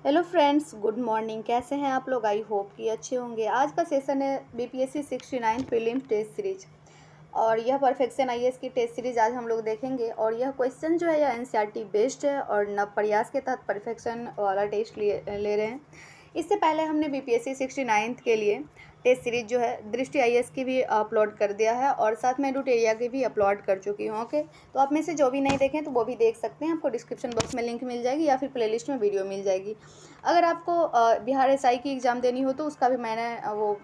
Hello friends, good morning. कैसे हैं आप लोग? आई होप कि अच्छे होंगे। आज का सेशन है बीपीएससी 69 प्रीलिम टेस्ट सीरीज और यह परफेक्शन आईएएस की टेस्ट सीरीज आज हम लोग देखेंगे। और यह क्वेश्चन जो है यह एनसीईआरटी बेस्ड है और नव प्रयास के तहत परफेक्शन वाला टेस्ट ले रहे हैं। इससे पहले हमने बीपीएससी 69 के लिए टेस्ट सीरीज जो है दृष्टि आईएएस की भी अपलोड कर दिया है और साथ में एडुट एरिया की भी अपलोड कर चुकी हूँ। ओके, तो आप में से जो भी नहीं देखें तो वो भी देख सकते हैं। आपको डिस्क्रिप्शन बॉक्स में लिंक मिल जाएगी या फिर प्लेलिस्ट में वीडियो मिल जाएगी। अगर आपको बिहार एसआई की एग्ज़ाम देनी हो तो उसका भी मैंने वो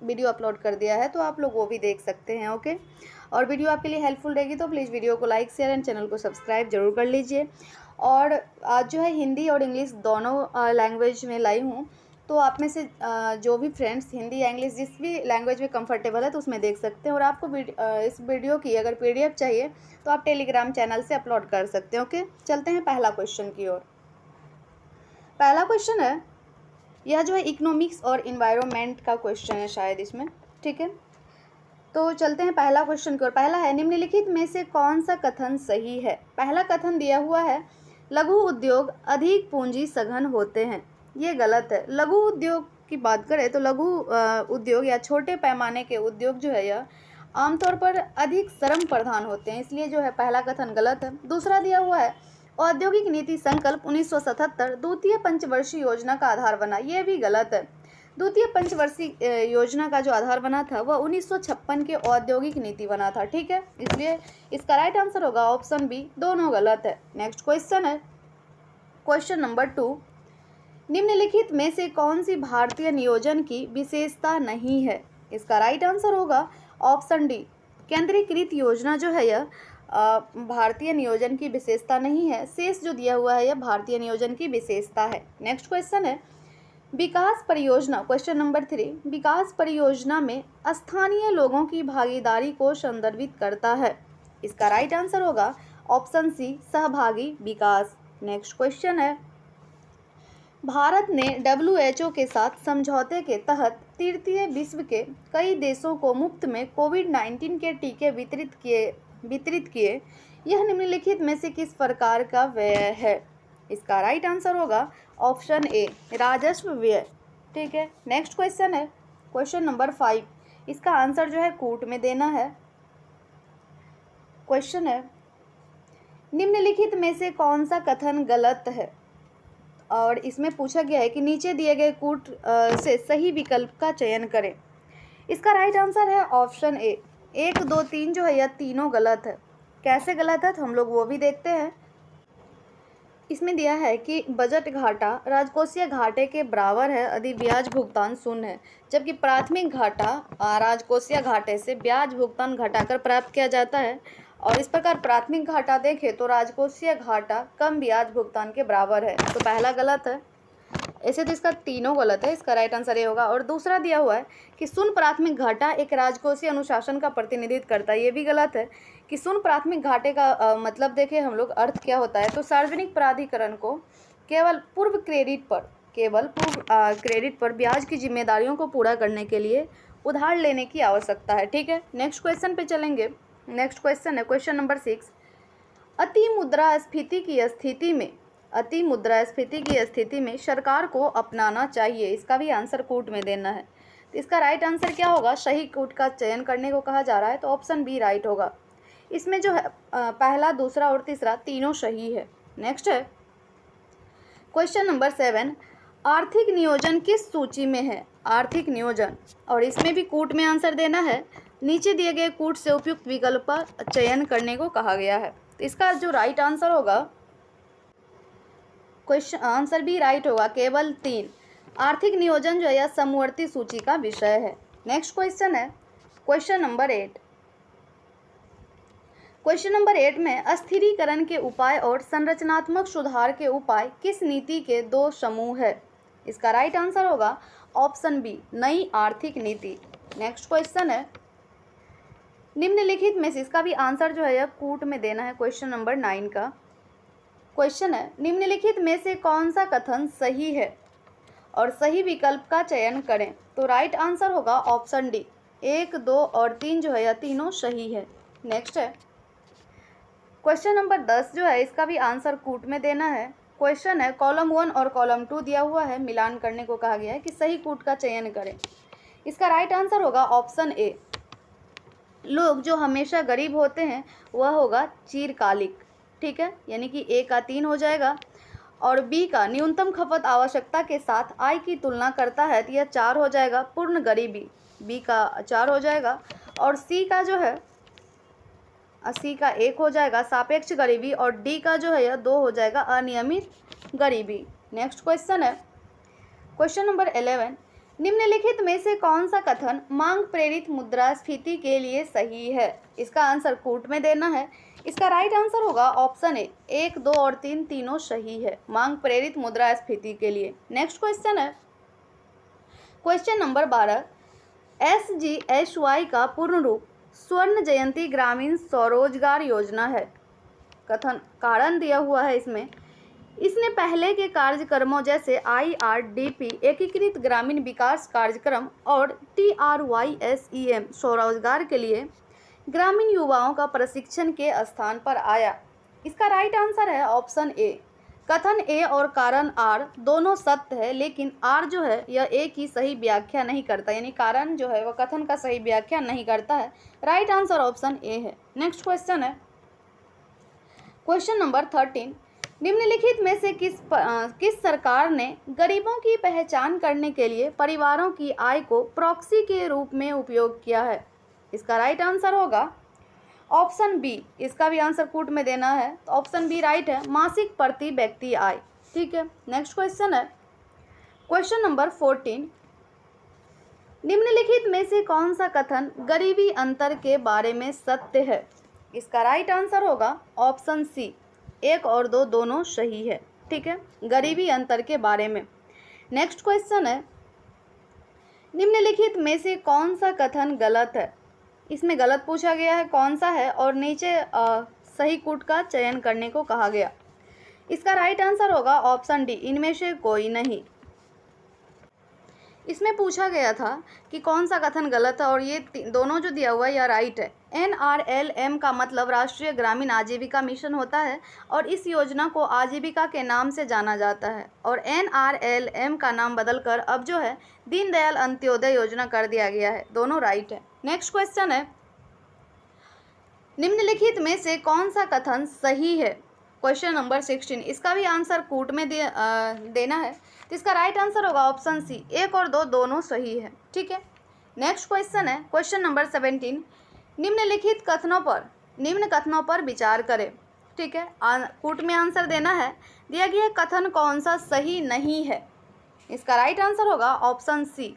वीडियो अपलोड कर दिया है, तो आप लोग वो भी देख सकते हैं। ओके, और वीडियो आपके लिए हेल्पफुल रहेगी तो प्लीज़ वीडियो को लाइक शेयर एंड चैनल को सब्सक्राइब जरूर कर लीजिए। और आज जो है हिंदी और इंग्लिश दोनों लैंग्वेज में लाई हूँ, तो आप में से जो भी फ्रेंड्स हिंदी या इंग्लिश जिस भी लैंग्वेज में कंफर्टेबल है तो उसमें देख सकते हैं। और आपको इस वीडियो की अगर पीडीएफ चाहिए तो आप टेलीग्राम चैनल से अपलोड कर सकते हैं। ओके, चलते हैं पहला क्वेश्चन की ओर। पहला क्वेश्चन है, यह जो है इकोनॉमिक्स और इन्वायरमेंट का क्वेश्चन है शायद इसमें। ठीक है, तो चलते हैं पहला क्वेश्चन की ओर। पहला है, निम्नलिखित में से कौन सा कथन सही है? पहला कथन दिया हुआ है, लघु उद्योग अधिक पूंजी सघन होते हैं। ये गलत है। लघु उद्योग की बात करें तो लघु उद्योग या छोटे पैमाने के उद्योग जो है यह आमतौर पर अधिक श्रम प्रधान होते हैं, इसलिए जो है पहला कथन गलत है। दूसरा दिया हुआ है, औद्योगिक नीति संकल्प 1977 द्वितीय पंचवर्षीय योजना का आधार बना। ये भी गलत है। द्वितीय पंचवर्षीय योजना का जो आधार बना था वह 1956 के औद्योगिक नीति बना था। ठीक है, इसलिए इसका राइट आंसर होगा ऑप्शन बी। दोनों गलत है। नेक्स्ट क्वेश्चन है, क्वेश्चन नंबर 2, निम्नलिखित में से कौन सी भारतीय नियोजन की विशेषता नहीं है? इसका राइट आंसर होगा ऑप्शन डी, केंद्रीकृत योजना जो है यह भारतीय नियोजन की विशेषता नहीं है। शेष जो दिया हुआ है यह भारतीय नियोजन की विशेषता है। नेक्स्ट क्वेश्चन है, विकास परियोजना, क्वेश्चन नंबर 3, विकास परियोजना में स्थानीय लोगों की भागीदारी को संदर्भित करता है। इसका राइट आंसर होगा ऑप्शन सी, सहभागी विकास। नेक्स्ट क्वेश्चन है, भारत ने WHO के साथ समझौते के तहत तृतीय विश्व के कई देशों को मुफ्त में कोविड-19 के टीके वितरित किए। यह निम्नलिखित में से किस प्रकार का व्यय है? इसका राइट आंसर होगा ऑप्शन ए, राजस्व व्यय। ठीक है, नेक्स्ट क्वेश्चन है, क्वेश्चन नंबर 5, इसका आंसर जो है कूट में देना है। क्वेश्चन है, निम्नलिखित में से कौन सा कथन गलत है? और इसमें पूछा गया है कि नीचे दिए गए कूट से सही विकल्प का चयन करें। इसका राइट आंसर है ऑप्शन ए। 1, 2, 3 जो है यह तीनों गलत है। कैसे गलत है तो हम लोग वो भी देखते हैं। इसमें दिया है कि बजट घाटा राजकोषीय घाटे के बराबर है यदि ब्याज भुगतान शून्य है, जबकि प्राथमिक घाटा राजकोषीय घाटे से ब्याज भुगतान घटाकर प्राप्त किया जाता है। और इस प्रकार प्राथमिक घाटा देखें तो राजकोषीय घाटा कम ब्याज भुगतान के बराबर है, तो पहला गलत है। ऐसे तो इसका तीनों गलत है, इसका राइट आंसर ये होगा। और दूसरा दिया हुआ है कि शून्य प्राथमिक घाटा एक राजकोषीय अनुशासन का प्रतिनिधित्व करता है। ये भी गलत है कि शून्य प्राथमिक घाटे का मतलब देखें हम लोग अर्थ क्या होता है, तो सार्वजनिक प्राधिकरण को केवल पूर्व क्रेडिट पर ब्याज की जिम्मेदारियों को पूरा करने के लिए उधार लेने की आवश्यकता है। ठीक है, नेक्स्ट क्वेश्चन पे चलेंगे। नेक्स्ट क्वेश्चन है, क्वेश्चन नंबर 6, अति मुद्रास्फीति की स्थिति में सरकार को अपनाना चाहिए। इसका भी आंसर कूट में देना है। तो इसका राइट आंसर क्या होगा? सही कूट का चयन करने को कहा जा रहा है, तो ऑप्शन बी राइट होगा। इसमें जो है पहला, दूसरा और तीसरा तीनों सही है। नेक्स्ट है, क्वेश्चन नंबर 7, आर्थिक नियोजन किस सूची में है? आर्थिक नियोजन, और इसमें भी कूट में आंसर देना है। नीचे दिए गए कूट से उपयुक्त विकल्प का चयन करने को कहा गया है। तो इसका जो राइट आंसर होगा, क्वेश्चन आंसर भी राइट होगा, केवल 3। आर्थिक नियोजन जो है यह समवर्ती सूची का विषय है। नेक्स्ट क्वेश्चन है, क्वेश्चन नंबर 8। क्वेश्चन नंबर 8 में अस्थिरीकरण के उपाय और संरचनात्मक सुधार के उपाय किस नीति के दो समूह है? इसका राइट आंसर होगा ऑप्शन बी, नई आर्थिक नीति। नेक्स्ट क्वेश्चन है, निम्नलिखित में से, इसका भी आंसर जो है यह कूट में देना है। क्वेश्चन नंबर 9 का क्वेश्चन है, निम्नलिखित में से कौन सा कथन सही है और सही विकल्प का चयन करें? तो राइट आंसर होगा ऑप्शन डी, 1, 2 और 3 जो है यह तीनों सही है। नेक्स्ट है, क्वेश्चन नंबर 10 जो है इसका भी आंसर कूट में देना है। क्वेश्चन है कॉलम 1 और कॉलम 2 दिया हुआ है, मिलान करने को कहा गया है कि सही कूट का चयन करें। इसका राइट आंसर होगा ऑप्शन ए। लोग जो हमेशा गरीब होते हैं वह होगा चिरकालिक, ठीक है, यानी कि ए का 3 हो जाएगा। और बी का न्यूनतम खपत आवश्यकता के साथ आय की तुलना करता है तो यह 4 हो जाएगा, पूर्ण गरीबी, बी का 4 हो जाएगा। और सी का जो है सी का 1 हो जाएगा, सापेक्ष गरीबी। और डी का जो है यह 2 हो जाएगा, अनियमित गरीबी। नेक्स्ट क्वेश्चन है क्वेश्चन नंबर 11, निम्नलिखित में से कौन सा कथन मांग प्रेरित मुद्रास्फीति के लिए सही है? इसका आंसर कूट में देना है। इसका राइट आंसर होगा ऑप्शन ए, 1, 2 और 3 तीनों सही है मांग प्रेरित मुद्रास्फीति के लिए। नेक्स्ट क्वेश्चन है क्वेश्चन नंबर 12, SGSY का पूर्ण रूप स्वर्ण जयंती ग्रामीण स्वरोजगार योजना है। कथन कारण दिया हुआ है इसने पहले के कार्यक्रमों जैसे IRDP एकीकृत ग्रामीण विकास कार्यक्रम और TRYSEM स्वरोजगार के लिए ग्रामीण युवाओं का प्रशिक्षण के स्थान पर आया। इसका राइट आंसर है ऑप्शन ए। कथन ए और कारण आर दोनों सत्य है, लेकिन आर जो है यह ए की सही व्याख्या नहीं करता, यानी कारण जो है वह कथन का सही व्याख्या नहीं करता है। राइट आंसर ऑप्शन ए है। नेक्स्ट क्वेश्चन है क्वेश्चन नंबर 13, निम्नलिखित में से किस सरकार ने गरीबों की पहचान करने के लिए परिवारों की आय को प्रॉक्सी के रूप में उपयोग किया है? इसका राइट आंसर होगा ऑप्शन बी। इसका भी आंसर कूट में देना है, तो ऑप्शन बी राइट है, मासिक प्रति व्यक्ति आय, ठीक है। नेक्स्ट क्वेश्चन है क्वेश्चन नंबर 14, निम्नलिखित में से कौन सा कथन गरीबी अंतर के बारे में सत्य है? इसका राइट आंसर होगा ऑप्शन सी, 1 और 2 दोनों सही है, ठीक है, गरीबी अंतर के बारे में। नेक्स्ट क्वेश्चन है निम्नलिखित में से कौन सा कथन गलत है? इसमें गलत पूछा गया है कौन सा है, और नीचे सही कूट का चयन करने को कहा गया। इसका राइट आंसर होगा ऑप्शन डी, इनमें से कोई नहीं। इसमें पूछा गया था कि कौन सा कथन गलत है, और ये दोनों जो दिया हुआ है यह राइट है। NRLM का मतलब राष्ट्रीय ग्रामीण आजीविका मिशन होता है, और इस योजना को आजीविका के नाम से जाना जाता है, और NRLM का नाम बदलकर अब जो है दीनदयाल अंत्योदय योजना कर दिया गया है। दोनों राइट है। नेक्स्ट क्वेश्चन है निम्नलिखित में से कौन सा कथन सही है? क्वेश्चन नंबर 16, इसका भी आंसर कूट में देना है, तो इसका राइट आंसर होगा ऑप्शन सी, 1 और 2 दोनों सही है, ठीक है। नेक्स्ट क्वेश्चन है क्वेश्चन नंबर 17, निम्न कथनों पर विचार करें, ठीक है। कूट में आंसर देना है, दिया गया कथन कौन सा सही नहीं है? इसका राइट आंसर होगा ऑप्शन सी,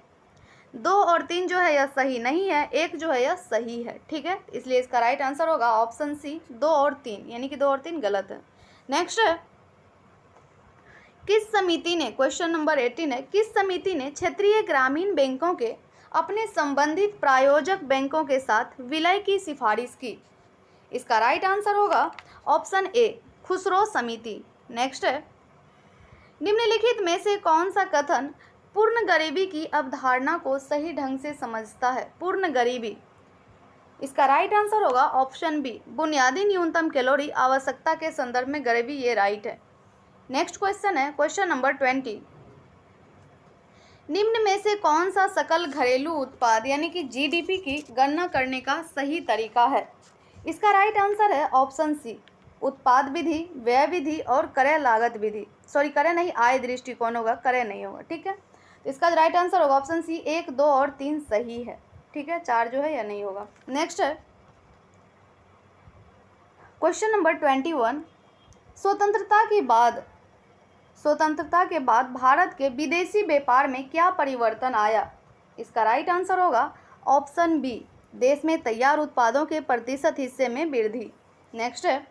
2 और 3 जो है यह सही नहीं है, 1 जो है यह सही है, ठीक है। इसलिए इसका राइट आंसर होगा ऑप्शन सी, 2 और 3, यानी कि 2 और 3 गलत है। नेक्स्ट है किस समिति ने, क्वेश्चन नंबर 18 है, किस समिति ने क्षेत्रीय ग्रामीण बैंकों के अपने संबंधित प्रायोजक बैंकों के साथ विलय की सिफारिश की? इसका राइट आंसर होगा ऑप्शन ए, खुसरो समिति। नेक्स्ट है निम्नलिखित में से कौन सा कथन पूर्ण गरीबी की अवधारणा को सही ढंग से समझता है? पूर्ण गरीबी, इसका राइट आंसर होगा ऑप्शन बी, बुनियादी न्यूनतम कैलोरी आवश्यकता के संदर्भ में गरीबी, ये राइट है। नेक्स्ट क्वेश्चन है क्वेश्चन नंबर 20, निम्न में से कौन सा सकल घरेलू उत्पाद यानी कि GDP की गणना करने का सही तरीका है? इसका राइट आंसर है ऑप्शन सी, उत्पाद विधि, व्यय विधि और क्रय लागत विधि। सॉरी, क्रय नहीं, आय दृष्टिकोण होगा, क्रय नहीं होगा, ठीक है। तो इसका राइट आंसर होगा ऑप्शन सी, 1, 2 और 3 सही है, ठीक है, 4 जो है यह नहीं होगा। नेक्स्ट है क्वेश्चन नंबर 21, स्वतंत्रता के बाद भारत के विदेशी व्यापार में क्या परिवर्तन आया? इसका राइट आंसर होगा ऑप्शन बी, देश में तैयार उत्पादों के प्रतिशत हिस्से में वृद्धि। नेक्स्ट है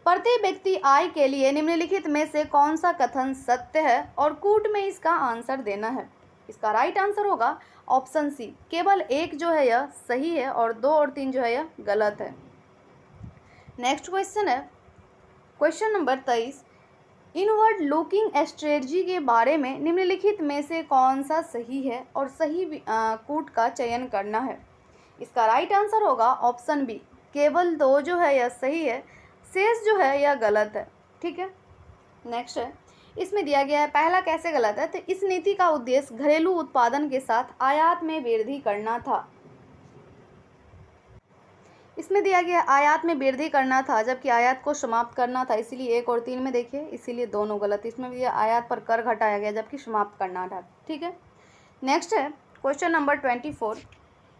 प्रति व्यक्ति आय के लिए निम्नलिखित में से कौन सा कथन सत्य है, और कूट में इसका आंसर देना है। इसका राइट आंसर होगा ऑप्शन सी, केवल 1 जो है यह सही है, और 2 और 3 जो है यह गलत है। नेक्स्ट क्वेश्चन है question number 23, inward looking strategy के बारे में निम्नलिखित में से कौन सा सही है, और सही कूट का चयन करना है। इसका राइट आंसर होगा ऑप्शन बी, केवल 2 जो है यह सही है, शेष जो है यह गलत है, ठीक है। नेक्स्ट है, इसमें दिया गया है पहला कैसे गलत है, तो इस नीति का उद्देश्य घरेलू उत्पादन के साथ आयात में वृद्धि करना था। इसमें दिया गया आयात में वृद्धि करना था जबकि आयात को समाप्त करना था, इसीलिए 1 और 3 में देखिए, इसीलिए दोनों गलत। इसमें भी आयात पर कर घटाया गया जबकि समाप्त करना था। ठीक है, नेक्स्ट है क्वेश्चन नंबर 24,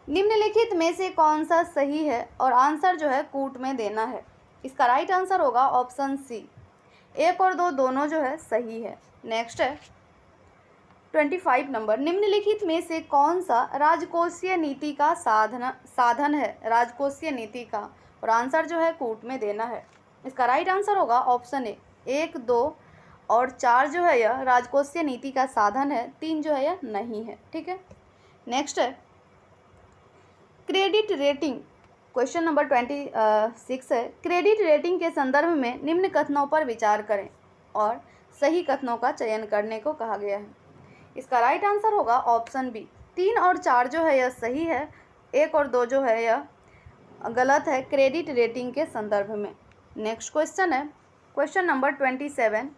निम्नलिखित में से कौन सा सही है, और आंसर जो है कूट में देना है। इसका राइट आंसर होगा ऑप्शन सी, 1 और 2 दोनों जो है सही है। नेक्स्ट है 25 नंबर, निम्नलिखित में से कौन सा राजकोषीय नीति का साधन है, राजकोषीय नीति का, और आंसर जो है कूट में देना है। इसका राइट आंसर होगा ऑप्शन ए, 1, 2 और 4 जो है यह राजकोषीय नीति का साधन है, 3 जो है यह नहीं है। ठीक है, नेक्स्ट है क्रेडिट रेटिंग, क्वेश्चन नंबर 26 है, क्रेडिट रेटिंग के संदर्भ में निम्न कथनों पर विचार करें और सही कथनों का चयन करने को कहा गया है। इसका राइट आंसर होगा ऑप्शन बी, 3 और 4 जो है यह सही है, 1 और 2 जो है यह गलत है क्रेडिट रेटिंग के संदर्भ में। नेक्स्ट क्वेश्चन है क्वेश्चन नंबर 27,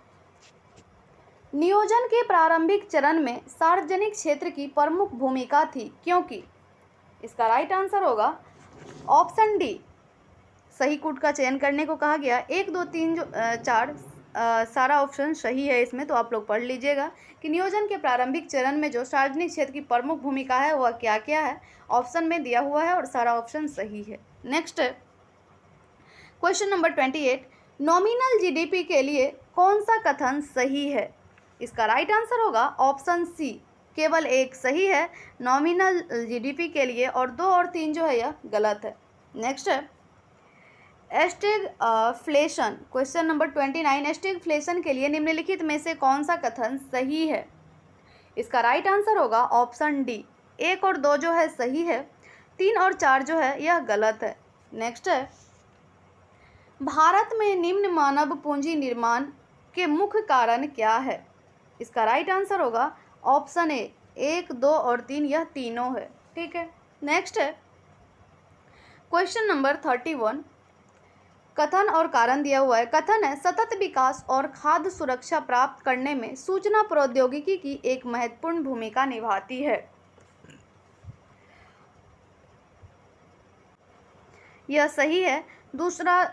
नियोजन के प्रारंभिक चरण में सार्वजनिक क्षेत्र की प्रमुख भूमिका थी क्योंकि। इसका राइट आंसर होगा ऑप्शन डी, सही कूट का चयन करने को कहा गया। 1, 2, 3 जो 4 सारा ऑप्शन सही है इसमें, तो आप लोग पढ़ लीजिएगा कि नियोजन के प्रारंभिक चरण में जो सार्वजनिक क्षेत्र की प्रमुख भूमिका है वह क्या क्या है, ऑप्शन में दिया हुआ है और सारा ऑप्शन सही है। नेक्स्ट है क्वेश्चन नंबर 28, नॉमिनल जीडीपी के लिए कौन सा कथन सही है। इसका राइट आंसर होगा ऑप्शन सी, केवल 1 सही है नॉमिनल जीडीपी के लिए, और 2 और 3 जो है यह गलत है। नेक्स्ट है स्टैगफ्लेशन, क्वेश्चन नंबर 29, स्टैगफ्लेशन के लिए निम्नलिखित में से कौन सा कथन सही है। इसका राइट आंसर होगा ऑप्शन डी, 1 और 2 जो है सही है, 3 और 4 जो है यह गलत है। नेक्स्ट है भारत में निम्न मानव पूंजी निर्माण के मुख्य कारण क्या है। इसका राइट आंसर होगा ऑप्शन ए, 1, 2 और 3 यह तीनों है। ठीक है, नेक्स्ट है क्वेश्चन नंबर 31, कथन और कारण दिया हुआ है। कथन है सतत विकास और खाद्य सुरक्षा प्राप्त करने में सूचना प्रौद्योगिकी की एक महत्वपूर्ण भूमिका निभाती है। यह सही है। दूसरा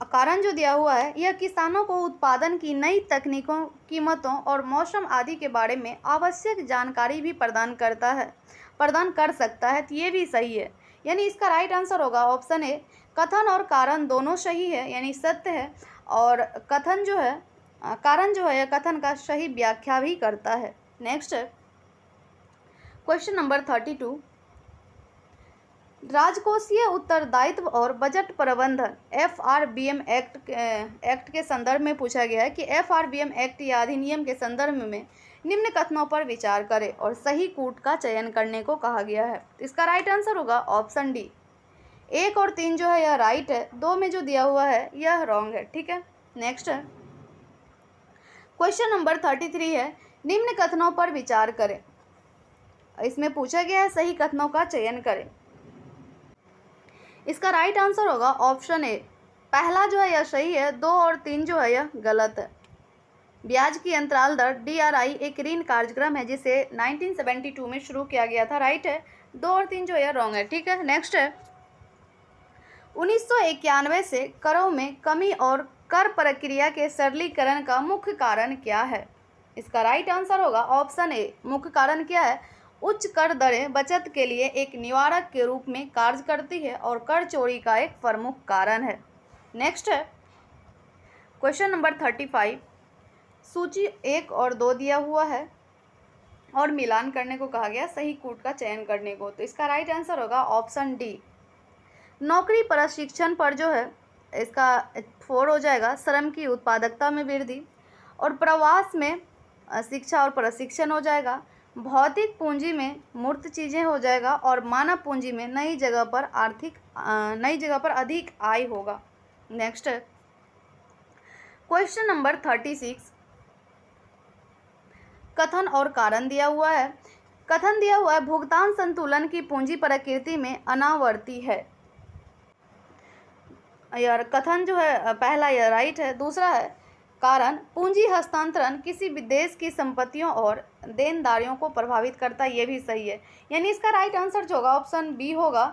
कारण जो दिया हुआ है, यह किसानों को उत्पादन की नई तकनीकों, कीमतों और मौसम आदि के बारे में आवश्यक जानकारी भी प्रदान कर सकता है, तो ये भी सही है। यानी इसका राइट आंसर होगा ऑप्शन ए, कथन और कारण दोनों सही है, यानी सत्य है, और कथन जो है कारण जो है कथन का सही व्याख्या भी करता है। नेक्स्ट है क्वेश्चन नंबर 32, राजकोषीय उत्तरदायित्व और बजट प्रबंधन FRBM एक्ट के संदर्भ में पूछा गया है कि FRBM एक्ट या अधिनियम के संदर्भ में निम्न कथनों पर विचार करें और सही कूट का चयन करने को कहा गया है। इसका राइट आंसर होगा ऑप्शन डी, 1 और 3 जो है यह राइट है, 2 में जो दिया हुआ है यह रॉन्ग है। ठीक है, नेक्स्ट है क्वेश्चन नंबर 33 है, निम्न कथनों पर विचार करें। इसमें पूछा गया है सही कथनों का चयन करें। इसका राइट आंसर होगा ऑप्शन ए, पहला जो है यह सही है, 2 और 3 जो है यह गलत है। ब्याज की अंतराल दर DRI एक ऋण कार्यक्रम है जिसे 1972 में शुरू किया गया था, राइट है। 2 और 3 जो है रॉन्ग है। ठीक है, नेक्स्ट है 1991 से करों में कमी और कर प्रक्रिया के सरलीकरण का मुख्य कारण क्या है। इसका राइट आंसर होगा ऑप्शन ए, मुख्य कारण क्या है, उच्च कर दरें बचत के लिए एक निवारक के रूप में कार्य करती है और कर चोरी का एक प्रमुख कारण है। नेक्स्ट है क्वेश्चन नंबर 35, सूची 1 और 2 दिया हुआ है और मिलान करने को कहा गया सही कूट का चयन करने को, तो इसका राइट आंसर होगा ऑप्शन डी, नौकरी प्रशिक्षण पर जो है इसका 4 हो जाएगा, श्रम की उत्पादकता में वृद्धि, और प्रवास में शिक्षा और प्रशिक्षण हो जाएगा, भौतिक पूंजी में मूर्त चीज़ें हो जाएगा, और मानव पूंजी में नई जगह पर अधिक आय होगा। नेक्स्ट है क्वेश्चन नंबर 36, कथन और कारण दिया हुआ है। कथन दिया हुआ है भुगतान संतुलन की पूंजी प्रकृति में अनावर्ती है। यार कथन जो है पहला यह राइट है। दूसरा है कारण पूंजी हस्तांतरण किसी भी देश की संपत्तियों और देनदारियों को प्रभावित करता है, ये भी सही है। यानी इसका राइट आंसर जो होगा ऑप्शन बी होगा।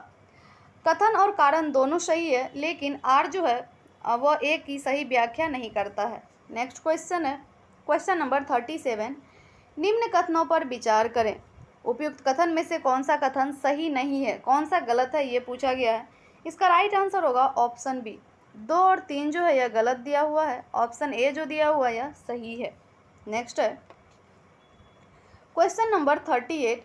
कथन और कारण दोनों सही है, लेकिन आर जो है वह एक की सही व्याख्या नहीं करता है। नेक्स्ट क्वेश्चन है क्वेश्चन नंबर 37। निम्न कथनों पर विचार करें। उपयुक्त कथन में से कौन सा कथन सही नहीं है, कौन सा गलत है, ये पूछा गया है। इसका राइट आंसर होगा ऑप्शन बी। 2 और 3 जो है यह गलत दिया हुआ है, ऑप्शन ए जो दिया हुआ है यह सही है। नेक्स्ट है क्वेश्चन नंबर 38।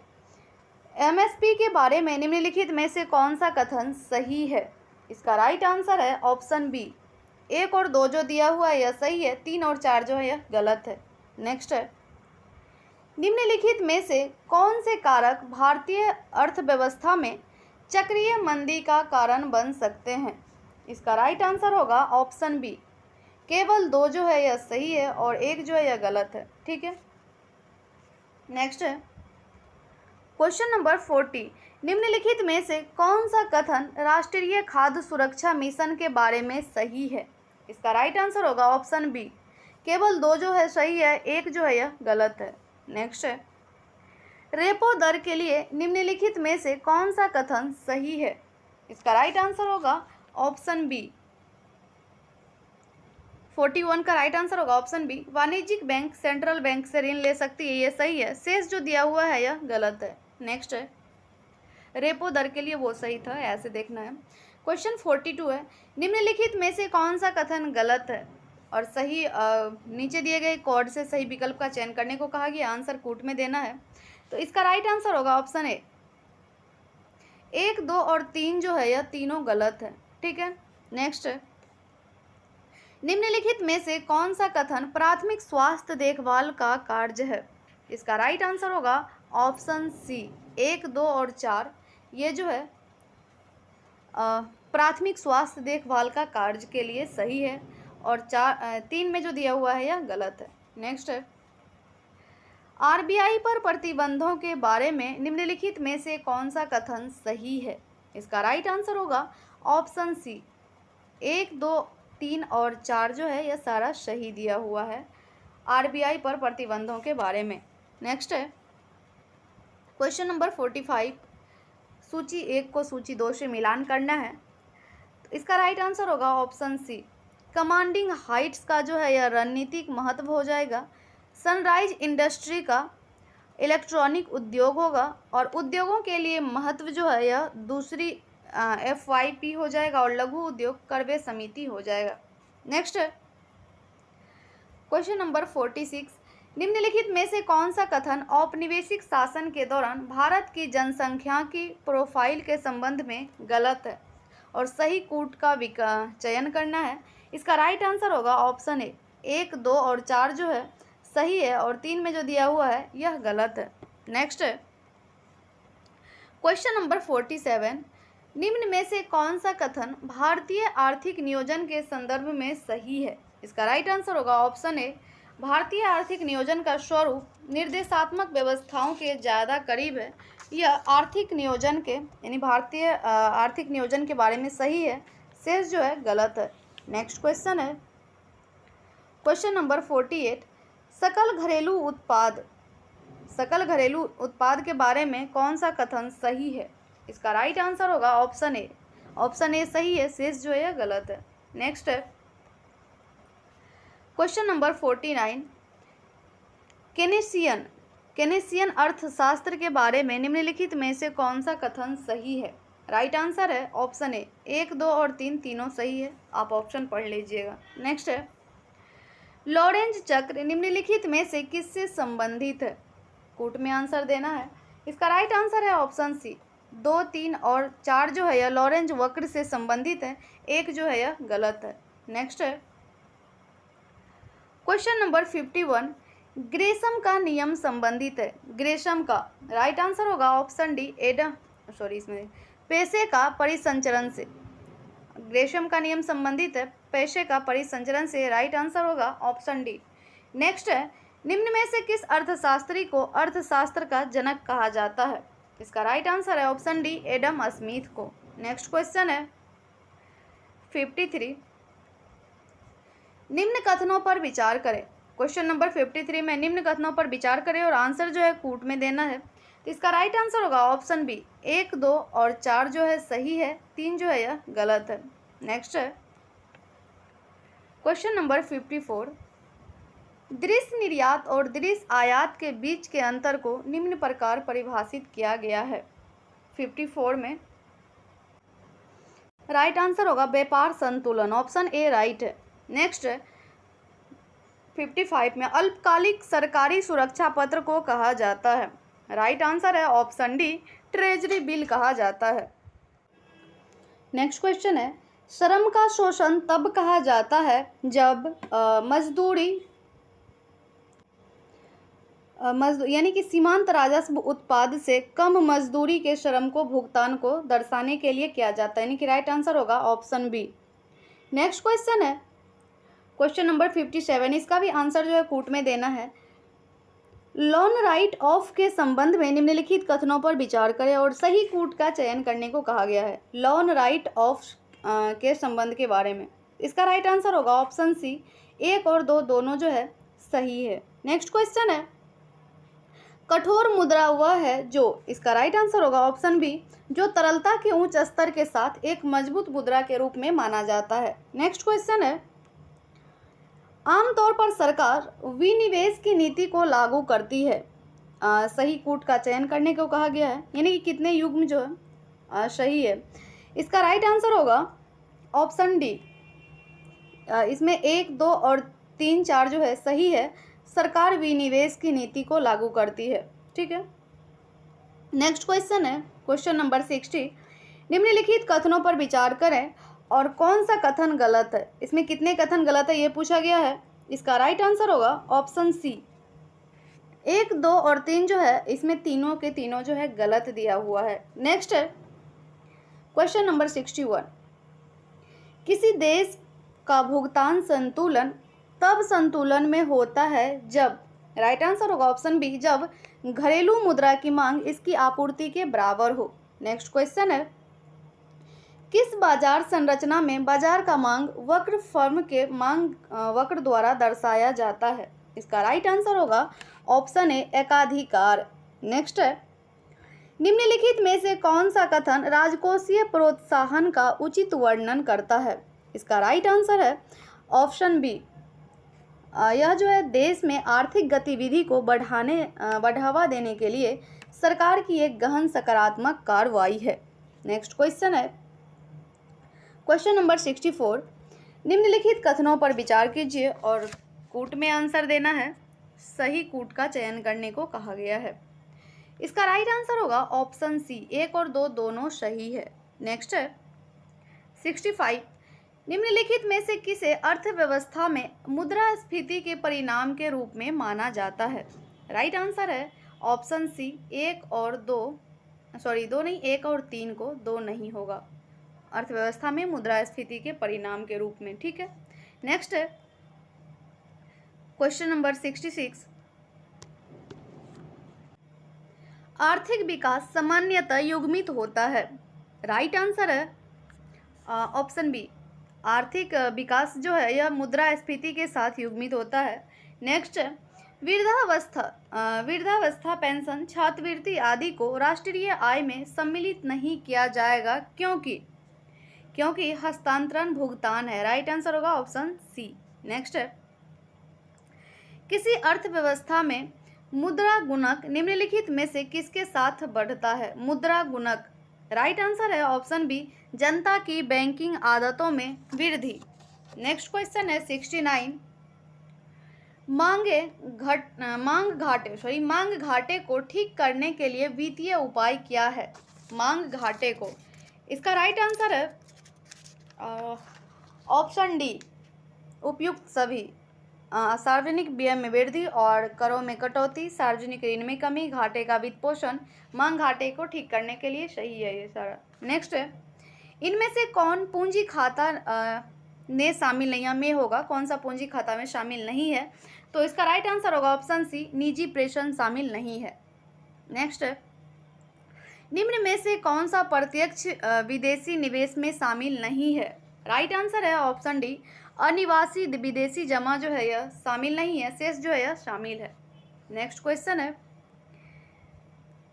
एमएसपी के बारे में निम्नलिखित में से कौन सा कथन सही है। इसका राइट आंसर है ऑप्शन बी। 1 और 2 जो दिया हुआ है यह सही है, 3 और 4 जो है यह गलत है। नेक्स्ट है निम्नलिखित में से कौन से कारक भारतीय अर्थव्यवस्था में चक्रीय मंदी का कारण बन सकते हैं। इसका राइट आंसर होगा ऑप्शन बी। केवल 2 जो है यह सही है और 1 जो है यह गलत है। ठीक है। नेक्स्ट है क्वेश्चन नंबर 40। निम्नलिखित में से कौन सा कथन राष्ट्रीय खाद्य सुरक्षा मिशन के बारे में सही है। इसका राइट आंसर होगा ऑप्शन बी। केवल 2 जो है सही है, 1 जो है यह गलत है। नेक्स्ट है रेपो दर के लिए निम्नलिखित में से कौन सा कथन सही है। इसका राइट आंसर होगा ऑप्शन बी। 41 का राइट आंसर होगा ऑप्शन बी। वाणिज्यिक बैंक सेंट्रल बैंक से ऋण ले सकती है, ये सही है। शेष जो दिया हुआ है यह गलत है। नेक्स्ट है रेपो दर के लिए वो सही था, ऐसे देखना है। क्वेश्चन 42 है। निम्नलिखित में से कौन सा कथन गलत है और सही नीचे दिए गए कोड से सही विकल्प का चयन करने को कहा गया, आंसर कूट में देना है। तो इसका राइट आंसर होगा ऑप्शन ए। 1, 2 और 3 जो है यह तीनों गलत है। ठीक है। नेक्स्ट है निम्नलिखित में से कौन सा कथन प्राथमिक स्वास्थ्य देखभाल का कार्य है। इसका राइट आंसर होगा ऑप्शन सी। 1, 2 और 4 ये जो है प्राथमिक स्वास्थ्य देखभाल का कार्य के लिए सही है और 3 में जो दिया हुआ है यह गलत है। नेक्स्ट है आरबीआई पर प्रतिबंधों के बारे में निम्नलिखित में से कौन सा कथन सही है। इसका राइट आंसर होगा ऑप्शन सी। 1, 2, 3 और 4 जो है यह सारा सही दिया हुआ है आरबीआई पर प्रतिबंधों के बारे में। नेक्स्ट है क्वेश्चन नंबर 45। सूची 1 को सूची 2 से मिलान करना है। तो इसका राइट आंसर होगा ऑप्शन सी। कमांडिंग हाइट्स का जो है यह रणनीतिक महत्व हो जाएगा। सनराइज इंडस्ट्री का इलेक्ट्रॉनिक उद्योग होगा और उद्योगों के लिए महत्व जो है यह दूसरी FYP हो जाएगा और लघु उद्योग करवे समिति हो जाएगा। नेक्स्ट है क्वेश्चन नंबर 46। निम्नलिखित में से कौन सा कथन औपनिवेशिक शासन के दौरान भारत की जनसंख्या की प्रोफाइल के संबंध में गलत है और सही कूट का चयन करना है। इसका राइट आंसर होगा ऑप्शन ए। 1, 2 और 4 जो है सही है और 3 में जो दिया हुआ है यह गलत है। नेक्स्ट है क्वेश्चन नंबर 47। निम्न में से कौन सा कथन भारतीय आर्थिक नियोजन के संदर्भ में सही है। इसका राइट आंसर होगा ऑप्शन ए। भारतीय आर्थिक नियोजन का स्वरूप निर्देशात्मक व्यवस्थाओं के ज़्यादा करीब है। यह आर्थिक नियोजन के यानी भारतीय आर्थिक नियोजन के बारे में सही है, शेष जो है गलत है। नेक्स्ट क्वेश्चन है क्वेश्चन नंबर 48। सकल घरेलू उत्पाद के बारे में कौन सा कथन सही है। इसका राइट आंसर होगा ऑप्शन ए। ऑप्शन ए सही है, शेष जो है गलत है। नेक्स्ट है क्वेश्चन नंबर 49। केनेसियन अर्थशास्त्र के बारे में निम्नलिखित में से कौन सा कथन सही है। राइट आंसर है ऑप्शन ए। 1, 2 और 3 तीनों सही है, आप ऑप्शन पढ़ लीजिएगा। नेक्स्ट है लॉरेंज चक्र निम्नलिखित में से किससे संबंधित है। कूट में आंसर देना है। इसका राइट आंसर है ऑप्शन सी। 2, 3 और 4 जो है यह लॉरेंज वक्र से संबंधित है, 1 जो है यह गलत है। नेक्स्ट है क्वेश्चन नंबर 51। ग्रेशम का नियम संबंधित है। ग्रेशम का राइट आंसर होगा ऑप्शन डी। इसमें पैसे का परिसंचरण से। ग्रेशम का नियम संबंधित है पैसे का परिसंचरण से, राइट आंसर होगा ऑप्शन डी। नेक्स्ट है निम्न में से किस अर्थशास्त्री को अर्थशास्त्र का जनक कहा जाता है। इसका राइट आंसर है ऑप्शन डी। एडम स्मिथ को। नेक्स्ट क्वेश्चन है 53। निम्न कथनों पर विचार करें। क्वेश्चन नंबर 53 में निम्न कथनों पर विचार करें और आंसर जो है कूट में देना है। तो इसका राइट आंसर होगा ऑप्शन बी, 1, 2 और 4 जो है सही है, 3 जो है यह गलत है। नेक्स्ट है क्वेश्चन नंबर 54, दृश्य निर्यात और दृश्य आयात के बीच के अंतर को निम्न प्रकार परिभाषित किया गया है। 54 में राइट आंसर होगा व्यापार संतुलन, ऑप्शन ए राइट है। नेक्स्ट है 55 में अल्पकालिक सरकारी सुरक्षा पत्र को कहा जाता है। राइट आंसर है ऑप्शन डी, ट्रेजरी बिल कहा जाता है। नेक्स्ट क्वेश्चन है, श्रम का शोषण तब कहा जाता है जब मजदूरी यानी कि सीमांत राजस्व उत्पाद से कम मजदूरी के श्रम को भुगतान को दर्शाने के लिए किया जाता है, यानी कि राइट आंसर होगा ऑप्शन बी। नेक्स्ट क्वेश्चन है क्वेश्चन नंबर 57, इसका भी आंसर जो है कूट में देना है। लोन राइट ऑफ के संबंध में निम्नलिखित कथनों पर विचार करें और सही कूट का चयन करने को कहा गया है। लोन राइट ऑफ के संबंध के बारे में इसका राइट आंसर होगा ऑप्शन सी, 1 और 2 दोनों जो है सही है। नेक्स्ट क्वेश्चन है, कठोर मुद्रा वह है जो, इसका राइट आंसर होगा ऑप्शन बी, जो तरलता के उच्च स्तर के साथ एक मजबूत मुद्रा के रूप में माना जाता है। नेक्स्ट क्वेश्चन है, आमतौर पर सरकार विनिवेश की नीति को लागू करती है। सही कूट का चयन करने को कहा गया है, यानी कि कितने युग्म जो है सही है। इसका राइट आंसर होगा ऑप्शन डी, इसमें 1, 2 और 3, 4 जो है सही है। सरकार विनिवेश की नीति को लागू करती है, ठीक है। नेक्स्ट क्वेश्चन है क्वेश्चन नंबर 60, निम्नलिखित कथनों पर विचार करें और कौन सा कथन गलत है। इसमें कितने कथन गलत है ये पूछा गया है। इसका राइट आंसर होगा ऑप्शन सी, 1, 2 और 3 जो है इसमें तीनों के तीनों जो है गलत दिया हुआ है। नेक्स्ट है क्वेश्चन नंबर 61, किसी देश का भुगतान संतुलन तब संतुलन में होता है जब, राइट आंसर होगा ऑप्शन बी, जब घरेलू मुद्रा की मांग इसकी आपूर्ति के बराबर हो। नेक्स्ट क्वेश्चन है, किस बाजार संरचना में बाजार का मांग वक्र फर्म के मांग वक्र द्वारा दर्शाया जाता है। इसका राइट आंसर होगा ऑप्शन ए, एकाधिकार। नेक्स्ट है, निम्नलिखित में से कौन सा कथन राजकोषीय प्रोत्साहन का उचित वर्णन करता है। इसका राइट आंसर है ऑप्शन बी, यह जो है देश में आर्थिक गतिविधि को बढ़ावा देने के लिए सरकार की एक गहन सकारात्मक कार्रवाई है। नेक्स्ट क्वेश्चन है क्वेश्चन नंबर 64, निम्नलिखित कथनों पर विचार कीजिए और कूट में आंसर देना है। सही कूट का चयन करने को कहा गया है। इसका राइट आंसर होगा ऑप्शन सी, 1 और 2 दोनों सही है। नेक्स्ट है 65, निम्नलिखित में से किसे अर्थव्यवस्था में मुद्रास्फीति के परिणाम के रूप में माना जाता है। राइट आंसर है ऑप्शन सी, 1 और 3 को 2 नहीं होगा, अर्थव्यवस्था में मुद्रास्फीति के परिणाम के रूप में, ठीक है। नेक्स्ट है क्वेश्चन नंबर 66, आर्थिक विकास सामान्यतः युग्मित होता है। राइट आंसर है ऑप्शन बी, आर्थिक विकास जो है यह मुद्रास्फीति के साथ युग्मित होता है। नेक्स्ट है वृद्धावस्था पेंशन, छात्रवृत्ति आदि को राष्ट्रीय आय में सम्मिलित नहीं किया जाएगा क्योंकि हस्तांतरण भुगतान है। राइट आंसर होगा ऑप्शन सी। नेक्स्ट है, किसी अर्थव्यवस्था में मुद्रा गुणक निम्नलिखित में से किसके साथ बढ़ता है। मुद्रा गुणक, राइट आंसर है ऑप्शन बी, जनता की बैंकिंग आदतों में वृद्धि। नेक्स्ट क्वेश्चन है 69, मांग घाटे को ठीक करने के लिए वित्तीय उपाय क्या है। मांग घाटे को, इसका राइट आंसर है ऑप्शन डी, उपयुक्त सभी। सार्वजनिक व्यय में वृद्धि और करों में कटौती, सार्वजनिक ऋण में कमी, घाटे का वित्त पोषण, मांग घाटे को ठीक करने के लिए सही है ये सारा। नेक्स्ट है, इनमें से कौन पूंजी खाता में शामिल नहीं, में होगा, कौन सा पूंजी खाता में शामिल नहीं है। तो इसका राइट आंसर होगा ऑप्शन सी, निजी प्रेषण शामिल नहीं है। नेक्स्ट है, निम्न में से कौन सा प्रत्यक्ष विदेशी निवेश में शामिल नहीं है। राइट आंसर है ऑप्शन डी, अनिवासी विदेशी जमा जो है यह शामिल नहीं है, शेष जो है यह शामिल है। नेक्स्ट क्वेश्चन है,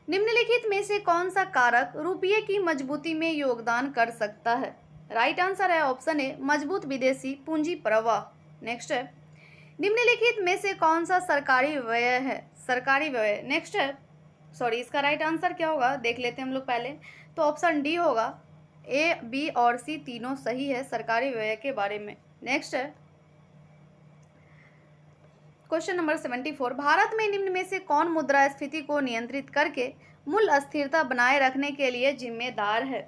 निम्नलिखित में से कौन सा कारक रुपये की मजबूती में योगदान कर सकता है? राइट आंसर है ऑप्शन ए, मजबूत विदेशी पूंजी प्रवाह। नेक्स्ट है, निम्नलिखित में से कौन सा सरकारी व्यय है? सरकारी व्यय। नेक्स्ट है, सॉरी, इसका राइट आंसर क्या होगा देख लेते हैं हम लोग पहले। तो ऑप्शन डी होगा, ए, बी और सी तीनों सही है सरकारी व्यय के बारे में। नेक्स्ट है क्वेश्चन नंबर 74, भारत में निम्न में से कौन मुद्रास्फीति को नियंत्रित करके मूल्य स्थिरता बनाए रखने के लिए जिम्मेदार है?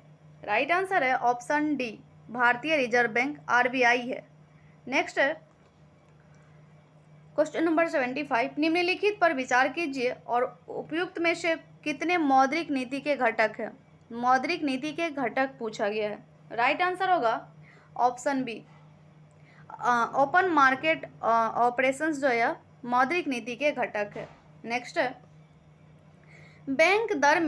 राइट आंसर है ऑप्शन डी, भारतीय रिजर्व बैंक आरबीआई है। नेक्स्ट है क्वेश्चन नंबर 75, निम्नलिखित पर विचार कीजिए और उपयुक्त में से कितने मौद्रिक नीति के घटक हैं? मौद्रिक नीति के घटक पूछा गया है। राइट आंसर होगा option B, open market operations जो है मौद्रिक नीति के घटक है। नेक्स्ट है, बैंक दर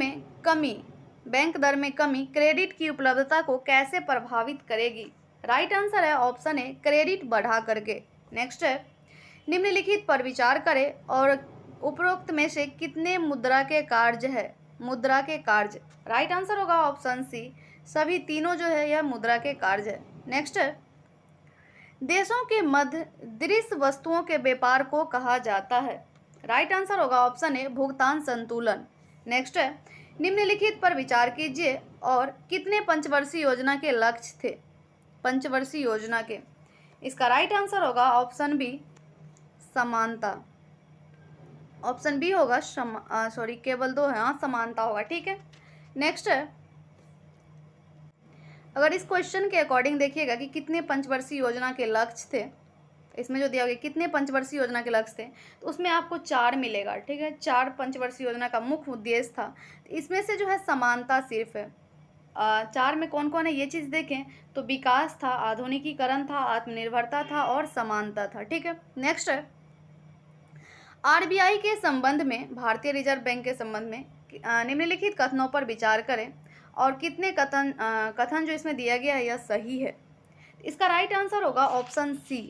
में कमी क्रेडिट की उपलब्धता को कैसे प्रभावित करेगी? राइट आंसर है ऑप्शन ए, क्रेडिट बढ़ा करके। नेक्स्ट है, निम्नलिखित पर विचार करें और उपरोक्त में से कितने मुद्रा के कार्य है? मुद्रा के कार्य। राइट आंसर होगा ऑप्शन सी, सभी तीनों जो है यह मुद्रा के कार्य है। नेक्स्ट है, देशों के मध्य दृश्य वस्तुओं के व्यापार को कहा जाता है? राइट आंसर होगा ऑप्शन ए, भुगतान संतुलन। नेक्स्ट है, निम्नलिखित पर विचार कीजिए और कितने पंचवर्षीय योजना के लक्ष्य थे? पंचवर्षीय योजना के। इसका राइट आंसर होगा ऑप्शन बी, समानता। ऑप्शन बी होगा सॉरी, केवल दो है, हाँ समानता होगा। ठीक है। नेक्स्ट है, अगर इस क्वेश्चन के अकॉर्डिंग देखिएगा कि कितने पंचवर्षीय योजना के लक्ष्य थे, इसमें जो दिया गया कितने पंचवर्षीय योजना के लक्ष्य थे, तो उसमें आपको 4 मिलेगा। ठीक है, 4 पंचवर्षीय योजना का मुख्य उद्देश्य था। इसमें से जो है समानता सिर्फ है। 4 में कौन कौन है ये चीज़ देखें तो विकास था, आधुनिकीकरण था, आत्मनिर्भरता था और समानता था। ठीक है। नेक्स्ट है, आरबीआई के संबंध में, भारतीय रिजर्व बैंक के संबंध में निम्नलिखित कथनों पर विचार करें और कितने कथन जो इसमें दिया गया है यह सही है? इसका राइट आंसर होगा ऑप्शन सी,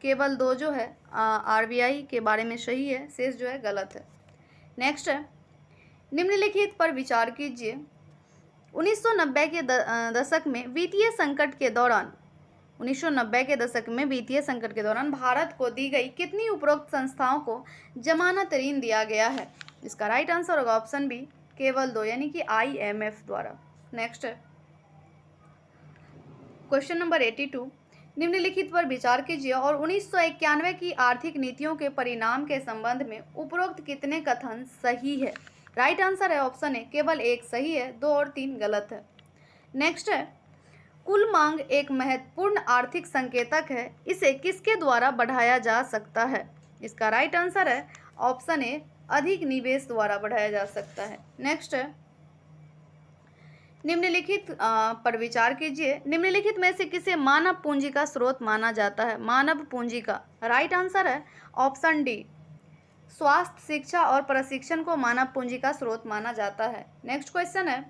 केवल 2 जो है आरबीआई के बारे में सही है, शेष जो है गलत है। नेक्स्ट है, निम्नलिखित पर विचार कीजिए। 1990 के दशक में वित्तीय संकट के दौरान 1990 के दशक में वित्तीय संकट के दौरान भारत को दी गई कितनी उपरोक्त संस्थाओं को जमानत ऋण दिया गया है? इसका राइट आंसर होगा ऑप्शन बी, केवल 2, यानी कि IMF द्वारा। नेक्स्ट है क्वेश्चन नंबर 82, निम्नलिखित पर विचार कीजिए और 1991 की आर्थिक नीतियों के परिणाम के संबंध में उपरोक्त कितने कथन सही है? राइट आंसर है ऑप्शन ए, केवल 1 सही है, 2 और 3 गलत है। नेक्स्ट है, कुल मांग एक महत्वपूर्ण आर्थिक संकेतक है, इसे किसके द्वारा बढ़ाया जा सकता है? इसका राइट आंसर है ऑप्शन ए, अधिक निवेश द्वारा बढ़ाया जा सकता है। नेक्स्ट है, निम्नलिखित पर विचार कीजिए। निम्नलिखित में से किसे मानव पूंजी का स्रोत माना जाता है? मानव पूंजी का राइट आंसर है ऑप्शन डी, स्वास्थ्य, शिक्षा और प्रशिक्षण को मानव पूंजी का स्रोत माना जाता है। नेक्स्ट क्वेश्चन है,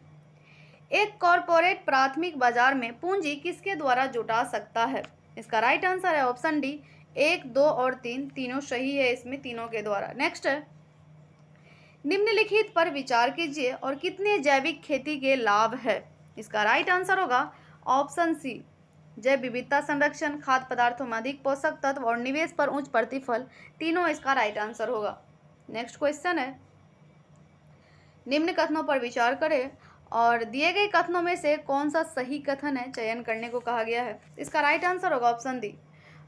एक कॉरपोरेट प्राथमिक बाजार में पूंजी किसके द्वारा जुटा सकता है? इसका राइट आंसर है ऑप्शन डी, 1, 2 और 3 तीनों सही है, इसमें तीनों के द्वारा। नेक्स्ट है, निम्नलिखित पर विचार कीजिए और कितने जैविक खेती के लाभ है? इसका राइट आंसर होगा ऑप्शन सी, जैव विविधता संरक्षण, खाद्य पदार्थों में अधिक पोषक तत्व और निवेश पर उच्च प्रतिफल, तीनों इसका राइट आंसर होगा। नेक्स्ट क्वेश्चन है, निम्न कथनों पर विचार करें और दिए गए कथनों में से कौन सा सही कथन है चयन करने को कहा गया है? इसका राइट आंसर होगा ऑप्शन डी,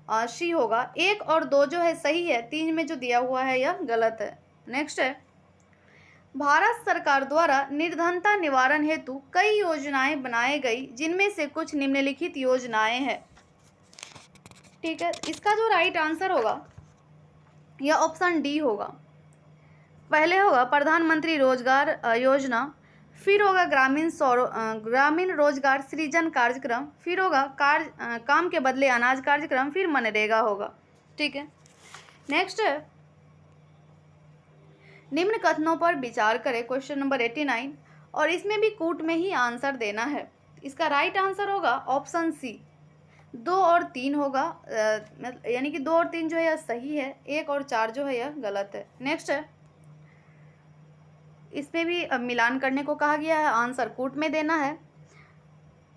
सी होगा। 1 और 2 जो है सही है, 3 में जो दिया हुआ है यह गलत है। नेक्स्ट है, भारत सरकार द्वारा निर्धनता निवारण हेतु कई योजनाएं बनाई गई, जिनमें से कुछ निम्नलिखित योजनाएं हैं। ठीक है, इसका जो राइट आंसर होगा यह ऑप्शन डी होगा। पहले होगा प्रधानमंत्री रोजगार योजना, फिर होगा ग्रामीण रोजगार सृजन कार्यक्रम, फिर होगा काम के बदले अनाज कार्यक्रम, फिर मनरेगा होगा। ठीक है। नेक्स्ट है, निम्न कथनों पर विचार करें, क्वेश्चन नंबर 89, और इसमें भी कूट में ही आंसर देना है। इसका राइट आंसर होगा ऑप्शन सी, 2 और 3 होगा, यानी कि 2 और 3 जो है यह सही है, 1 और 4 जो है यह गलत है। नेक्स्ट है, इसमें भी मिलान करने को कहा गया है, आंसर कूट में देना है।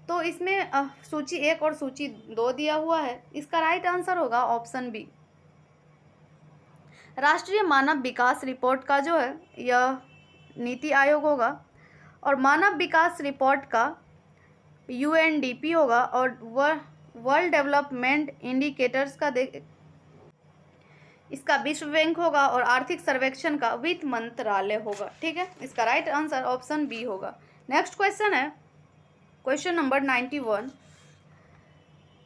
तो इसमें सूची 1 और सूची 2 दिया हुआ है, इसका राइट आंसर होगा ऑप्शन बी। राष्ट्रीय मानव विकास रिपोर्ट का जो है यह नीति आयोग होगा, और मानव विकास रिपोर्ट का यूएनडीपी होगा, और वर्ल्ड डेवलपमेंट इंडिकेटर्स का इसका विश्व बैंक होगा, और आर्थिक सर्वेक्षण का वित्त मंत्रालय होगा। ठीक है, इसका राइट आंसर ऑप्शन बी होगा। नेक्स्ट क्वेश्चन है क्वेश्चन नंबर 91।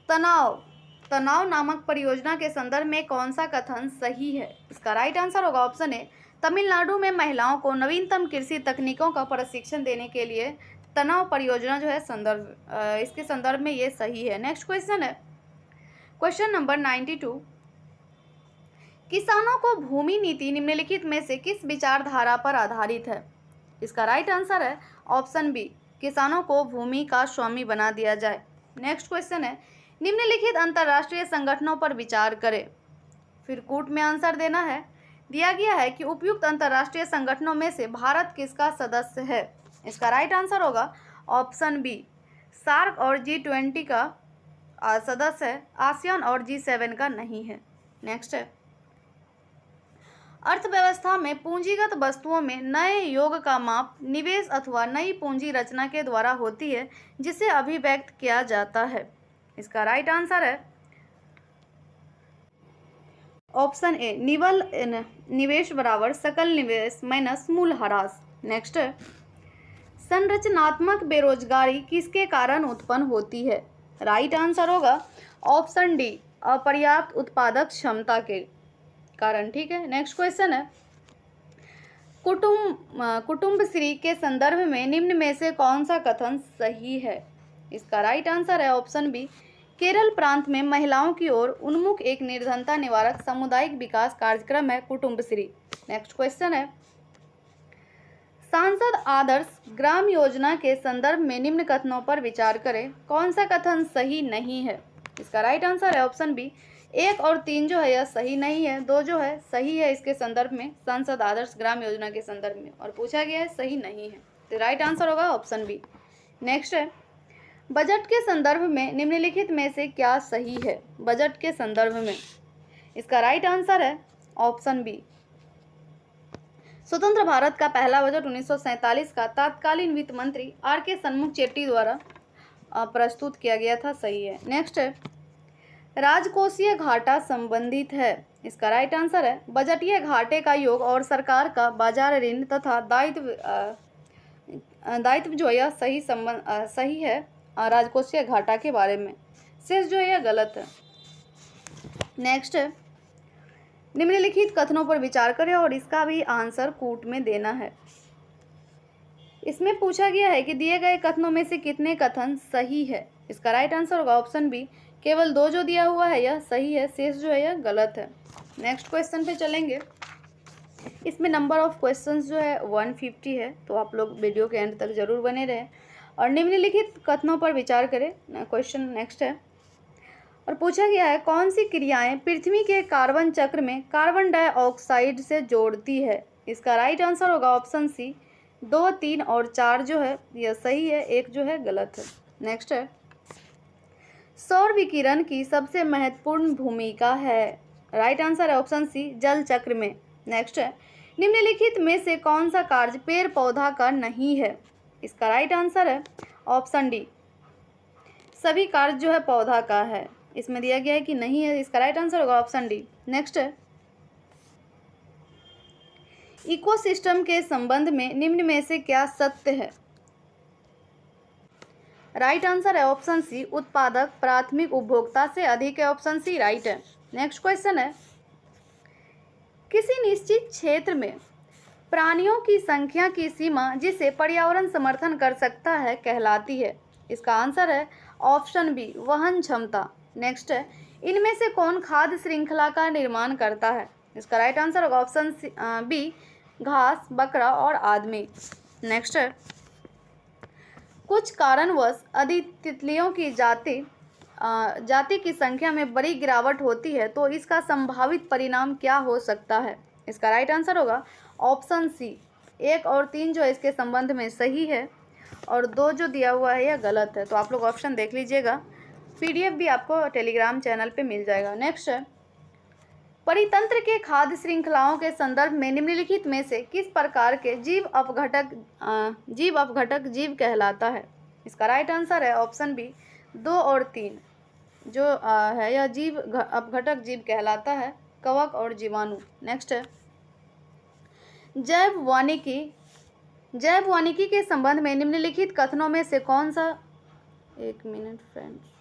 तनाव नामक परियोजना के संदर्भ में कौन सा कथन सही है? इसका राइट आंसर होगा ऑप्शन ए। तमिलनाडु में महिलाओं को नवीनतम कृषि तकनीकों का प्रशिक्षण देने के लिए तनाव परियोजना जो है इसके संदर्भ में ये सही है। नेक्स्ट क्वेश्चन है क्वेश्चन नंबर 92। किसानों को भूमि नीति निम्नलिखित में से किस विचारधारा पर आधारित है? इसका राइट आंसर है ऑप्शन बी, किसानों को भूमि का स्वामी बना दिया जाए। नेक्स्ट क्वेश्चन है निम्नलिखित अंतर्राष्ट्रीय संगठनों पर विचार करें, फिर कूट में आंसर देना है। दिया गया है कि उपयुक्त अंतर्राष्ट्रीय संगठनों में से भारत किसका सदस्य है? इसका राइट आंसर होगा ऑप्शन बी, सार्क और G20 का सदस्य है, आसियान और G7 का नहीं है। नेक्स्ट है अर्थव्यवस्था में पूंजीगत वस्तुओं में नए योग का माप निवेश अथवा नई पूंजी रचना के द्वारा होती है, जिसे अभिव्यक्त किया जाता है। इसका राइट आंसर है ऑप्शन ए, निवेश बराबर सकल निवेश माइनस मूल ह्रास। नेक्स्ट है संरचनात्मक बेरोजगारी किसके कारण उत्पन्न होती है? राइट आंसर होगा ऑप्शन डी, अपर्याप्त उत्पादक क्षमता के कारण। ठीक है, नेक्स्ट क्वेश्चन है कुटुंबश्री के संदर्भ में निम्न में से कौन सा कथन सही है? इसका राइट आंसर है ऑप्शन बी, केरल प्रांत में महिलाओं की ओर उन्मुख एक निर्धनता निवारक सामुदायिक विकास कार्यक्रम है कुटुंबश्री। नेक्स्ट क्वेश्चन है सांसद आदर्श ग्राम योजना के संदर्भ में निम्न कथनों पर विचार करें, कौन सा कथन सही नहीं है? इसका राइट आंसर है ऑप्शन बी, 1 और 3 जो है यह सही नहीं है, 2 जो है सही है इसके संदर्भ में, सांसद आदर्श ग्राम योजना के संदर्भ में, और पूछा गया है सही नहीं है, तो राइट आंसर होगा ऑप्शन बी। नेक्स्ट है बजट के संदर्भ में निम्नलिखित में से क्या सही है? बजट के संदर्भ में इसका राइट आंसर है ऑप्शन बी, स्वतंत्र भारत का पहला बजट 1947 का तत्कालीन वित्त मंत्री R.K. शनमुख चेट्टी द्वारा प्रस्तुत किया गया था, सही है। नेक्स्ट है राजकोषीय घाटा संबंधित है, इसका राइट आंसर है बजटीय घाटे का योग और सरकार का बाजार ऋण तथा दायित्व जो है सही है राजकोषीय घाटा के बारे में, शेष जो है यह गलत है। नेक्स्ट है निम्नलिखित कथनों पर विचार करें और इसका भी आंसर कूट में देना है। इसमें पूछा गया है कि दिए गए कथनों में से कितने कथन सही है? इसका राइट आंसर होगा ऑप्शन बी, केवल 2 जो दिया हुआ है यह सही है, शेष जो है यह गलत है। नेक्स्ट क्वेश्चन पे चलेंगे। इसमें नंबर ऑफ क्वेश्चंस जो है 150 है, तो आप लोग वीडियो के एंड तक जरूर बने रहें और निम्नलिखित कथनों पर विचार करें। क्वेश्चन नेक्स्ट है और पूछा गया है कौन सी क्रियाएं पृथ्वी के कार्बन चक्र में कार्बन डाइऑक्साइड से जोड़ती है? इसका राइट आंसर होगा ऑप्शन सी, 2, 3 और 4 जो है यह सही है, 1 जो है गलत है। नेक्स्ट है सौर विकिरण की सबसे महत्वपूर्ण भूमिका है, राइट आंसर है ऑप्शन सी, जल चक्र में। नेक्स्ट है निम्नलिखित में से कौन सा कार्य पेड़ पौधा का नहीं है? इसका राइट आंसर है ऑप्शन डी, सभी कार्य जो है पौधा का है। इसमें दिया गया है कि नहीं है, इसका राइट आंसर होगा ऑप्शन डी। नेक्स्ट है इकोसिस्टम के संबंध में निम्न में से क्या सत्य है? राइट आंसर है ऑप्शन सी, उत्पादक प्राथमिक उपभोक्ता से अधिक है, ऑप्शन सी राइट है। नेक्स्ट क्वेश्चन है किसी निश्चित क्षेत्र में प्राणियों की संख्या की सीमा जिसे पर्यावरण समर्थन कर सकता है कहलाती है? इसका आंसर है ऑप्शन बी, वहन क्षमता। नेक्स्ट है इनमें से कौन खाद्य श्रृंखला का निर्माण करता है? इसका राइट आंसर होगा ऑप्शन बी, घास, बकरा और आदमी। नेक्स्ट है कुछ कारणवश अधिक तितलियों की जाति जाति की संख्या में बड़ी गिरावट होती है तो इसका संभावित परिणाम क्या हो सकता है? इसका राइट आंसर होगा ऑप्शन सी। 1 और 3 जो है इसके संबंध में सही है और 2 जो दिया हुआ है यह गलत है। तो आप लोग ऑप्शन देख लीजिएगा, पीडीएफ भी आपको टेलीग्राम चैनल पे मिल जाएगा। नेक्स्ट है, परितंत्र के खाद्य श्रृंखलाओं के संदर्भ में निम्नलिखित में से किस प्रकार के जीव अपघटक जीव कहलाता है? इसका राइट आंसर है ऑप्शन बी 2 और 3 जो है यह जीव अपघटक जीव कहलाता है, कवक और जीवाणु। नेक्स्ट है, जैव वानिकी के संबंध में निम्नलिखित कथनों में से कौन सा, एक मिनट फ्रेंड्स,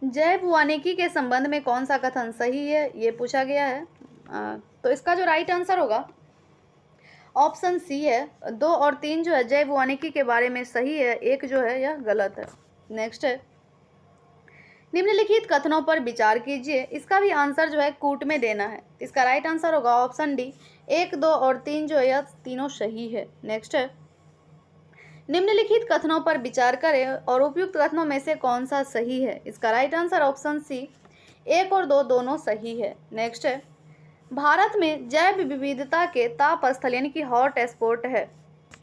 जैव वानिकी के संबंध में कौन सा कथन सही है ये पूछा गया है। तो इसका जो राइट आंसर होगा ऑप्शन सी है। 2 और 3 जो है जैव वानिकी के बारे में सही है, 1 जो है यह गलत है। नेक्स्ट है, निम्नलिखित कथनों पर विचार कीजिए, इसका भी आंसर जो है कूट में देना है। इसका राइट आंसर होगा ऑप्शन डी 1, 2 और 3 जो है यह तीनों सही है। नेक्स्ट है, निम्नलिखित कथनों पर विचार करें और उपयुक्त कथनों में से कौन सा सही है? इसका राइट आंसर ऑप्शन सी 1 और 2 दोनों सही है। नेक्स्ट है, भारत में जैव विविधता के तापस्थल यानी कि हॉट स्पॉट है।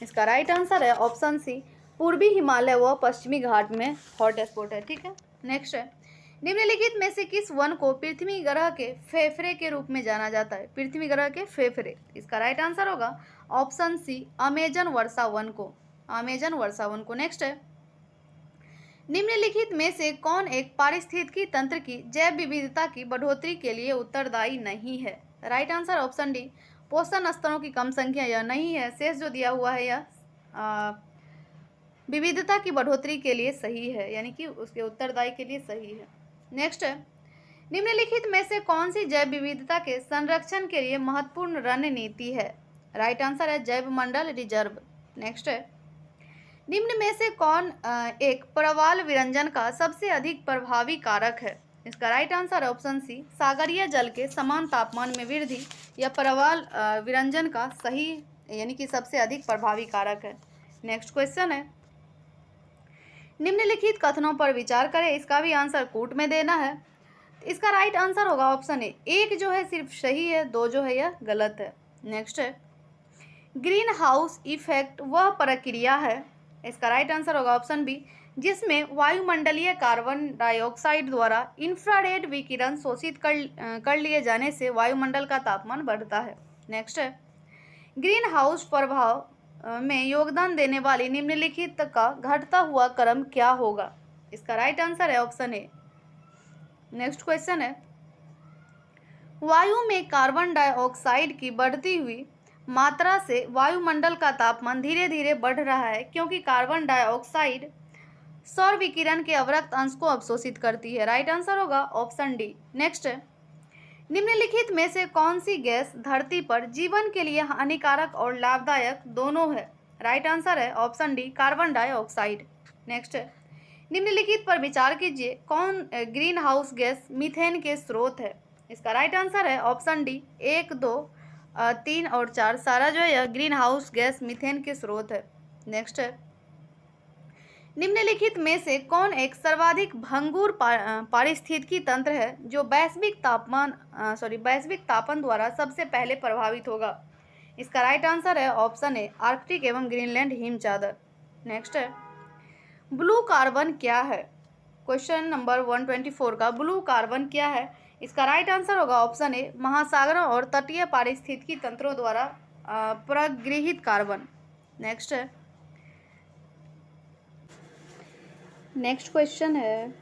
इसका राइट आंसर है ऑप्शन सी पूर्वी हिमालय व पश्चिमी घाट में हॉट स्पॉट है। ठीक है। नेक्स्ट है, निम्नलिखित में से किस वन को पृथ्वी ग्रह के फेफड़े के रूप में जाना जाता है? पृथ्वी ग्रह के फेफड़े, इसका राइट आंसर होगा ऑप्शन सी अमेजन वर्षा वन को, अमेजन वर्षा वन को। नेक्स्ट है, निम्नलिखित में से कौन एक पारिस्थितिकी तंत्र की जैव विविधता की बढ़ोतरी के लिए उत्तरदायी नहीं है? राइट आंसर ऑप्शन डी पोषण स्तरों की कम संख्या यह नहीं है। शेष जो दिया हुआ है यह विविधता की बढ़ोतरी के लिए सही है, यानी कि उसके उत्तरदायी के लिए सही है। नेक्स्ट है, निम्नलिखित में से कौन सी जैव विविधता के संरक्षण के लिए महत्वपूर्ण रणनीति है? राइट आंसर है जैव मंडल रिजर्व। नेक्स्ट है, निम्न में से कौन एक प्रवाल विरंजन का सबसे अधिक प्रभावी कारक है? इसका राइट आंसर है ऑप्शन सी सागरीय जल के समान तापमान में वृद्धि या प्रवाल विरंजन का सही यानी कि सबसे अधिक प्रभावी कारक है। नेक्स्ट क्वेश्चन है, निम्नलिखित कथनों पर विचार करें, इसका भी आंसर कूट में देना है। इसका राइट आंसर होगा ऑप्शन ए, 1 जो है सिर्फ सही है, 2 जो है यह गलत है। नेक्स्ट है, ग्रीन हाउस इफेक्ट वह प्रक्रिया है, इसका राइट आंसर होगा ऑप्शन बी जिसमें वायुमंडलीय कार्बन डाइऑक्साइड द्वारा इंफ्रारेड विकिरण शोषित कर लिए जाने से वायुमंडल का तापमान बढ़ता है। नेक्स्ट है, ग्रीन हाउस प्रभाव में योगदान देने वाली निम्नलिखित का घटता हुआ क्रम क्या होगा? इसका राइट आंसर है ऑप्शन ए। नेक्स्ट क्वेश्चन है, वायु में कार्बन डाइऑक्साइड की बढ़ती हुई मात्रा से वायुमंडल का तापमान धीरे धीरे बढ़ रहा है क्योंकि कार्बन डाइऑक्साइड सौर विकिरण के अवरक्त अंश को अवशोषित करती है। राइट आंसर होगा ऑप्शन डी। नेक्स्ट है, निम्नलिखित में से कौन सी गैस धरती पर जीवन के लिए हानिकारक और लाभदायक दोनों है? राइट आंसर है option D carbon dioxide. Next है, निम्नलिखित पर विचार कीजिए, कौन ग्रीन हाउस गैस मीथेन के स्रोत है? इसका राइट आंसर है ऑप्शन डी 1, 2, 3 और 4 सारा जो है ग्रीन हाउस गैस मीथेन के स्रोत है। नेक्स्ट है, निम्नलिखित में से कौन एक सर्वाधिक भंगुर पारिस्थितिकी तंत्र है जो वैश्विक तापन द्वारा सबसे पहले प्रभावित होगा? इसका राइट आंसर है ऑप्शन ए आर्कटिक एवं ग्रीनलैंड हिम चादर। नेक्स्ट है, ब्लू कार्बन क्या है? क्वेश्चन नंबर 124 का ब्लू कार्बन क्या है? इसका राइट आंसर होगा ऑप्शन ए महासागरों और तटीय पारिस्थितिकी तंत्रों द्वारा प्रगृहित कार्बन। नेक्स्ट है, नेक्स्ट क्वेश्चन है,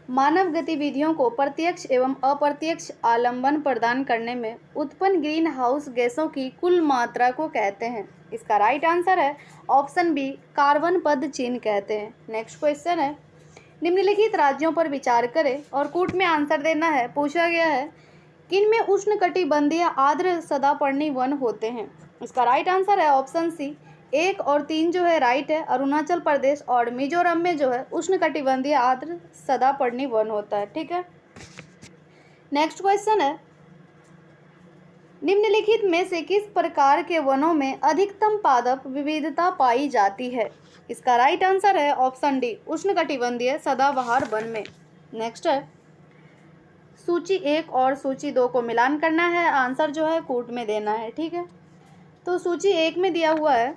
मानव गतिविधियों को प्रत्यक्ष एवं अप्रत्यक्ष आलंबन प्रदान करने में उत्पन्न ग्रीन हाउस गैसों की कुल मात्रा को कहते हैं? इसका राइट आंसर है ऑप्शन बी कार्बन पद चिन्ह कहते हैं। नेक्स्ट क्वेश्चन है, निम्नलिखित राज्यों पर विचार करें और कूट में आंसर देना है। पूछा गया है किनमें उष्णकटिबंधीय आर्द्र सदापर्णी वन होते हैं? इसका राइट आंसर है ऑप्शन सी 1 और 3 जो है राइट है, अरुणाचल प्रदेश और मिजोरम में जो है उष्णकटिबंधीय आर्द्र सदापर्णी वन होता है। ठीक है। नेक्स्ट क्वेश्चन है, निम्नलिखित में से किस प्रकार के वनों में अधिकतम पादप विविधता पाई जाती है? इसका राइट आंसर है ऑप्शन डी, उष्णकटिबंधीय सदाबहार वन में। नेक्स्ट है, सूची 1 और सूची 2 को मिलान करना है, आंसर जो है कूट में देना है। ठीक है, तो सूची 1 में दिया हुआ है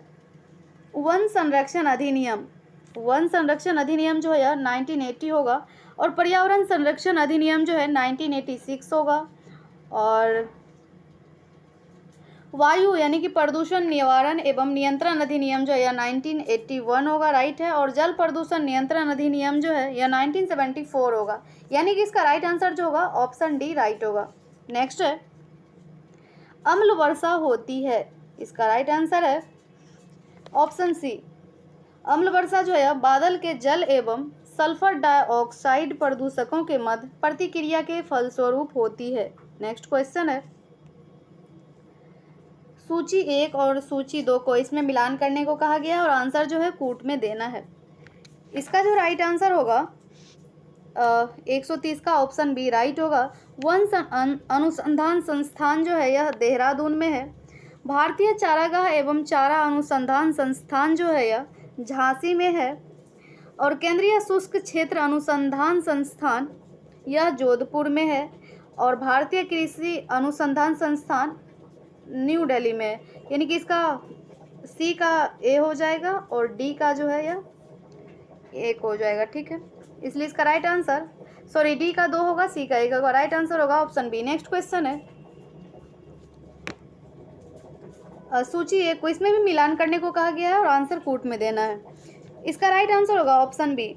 वन संरक्षण अधिनियम। वन संरक्षण अधिनियम जो है 1980 होगा, और पर्यावरण संरक्षण अधिनियम जो है 1986 होगा, और वायु यानी कि प्रदूषण निवारण एवं नियंत्रण अधिनियम जो है यह 1981 होगा, राइट है। और जल प्रदूषण नियंत्रण अधिनियम जो है यह 1974 होगा, यानी कि इसका राइट आंसर जो होगा ऑप्शन डी राइट होगा। नेक्स्ट है, अम्ल वर्षा होती है, इसका राइट आंसर है ऑप्शन सी। अम्ल वर्षा जो है बादल के जल एवं सल्फर डाइऑक्साइड प्रदूषकों के मध्य प्रतिक्रिया के फलस्वरूप होती है। नेक्स्ट क्वेश्चन है, सूची 1 और सूची 2 को इसमें मिलान करने को कहा गया है, और आंसर जो है कूट में देना है। इसका जो राइट आंसर होगा 130 का ऑप्शन बी राइट होगा। वन अनुसंधान संस्थान जो है यह देहरादून में है। भारतीय चारागाह एवं चारा अनुसंधान संस्थान जो है यह झांसी में है, और केंद्रीय शुष्क क्षेत्र अनुसंधान संस्थान यह जोधपुर में है, और भारतीय कृषि अनुसंधान संस्थान न्यू दिल्ली में है। यानी कि इसका सी का ए हो जाएगा और डी का जो है यह 1 हो जाएगा। ठीक है, इसलिए इसका राइट आंसर डी का 2 होगा, सी का 1 होगा, राइट आंसर होगा ऑप्शन बी। नेक्स्ट क्वेश्चन है, सूची 1 को इसमें भी मिलान करने को कहा गया है, और आंसर कूट में देना है। इसका राइट आंसर होगा ऑप्शन बी।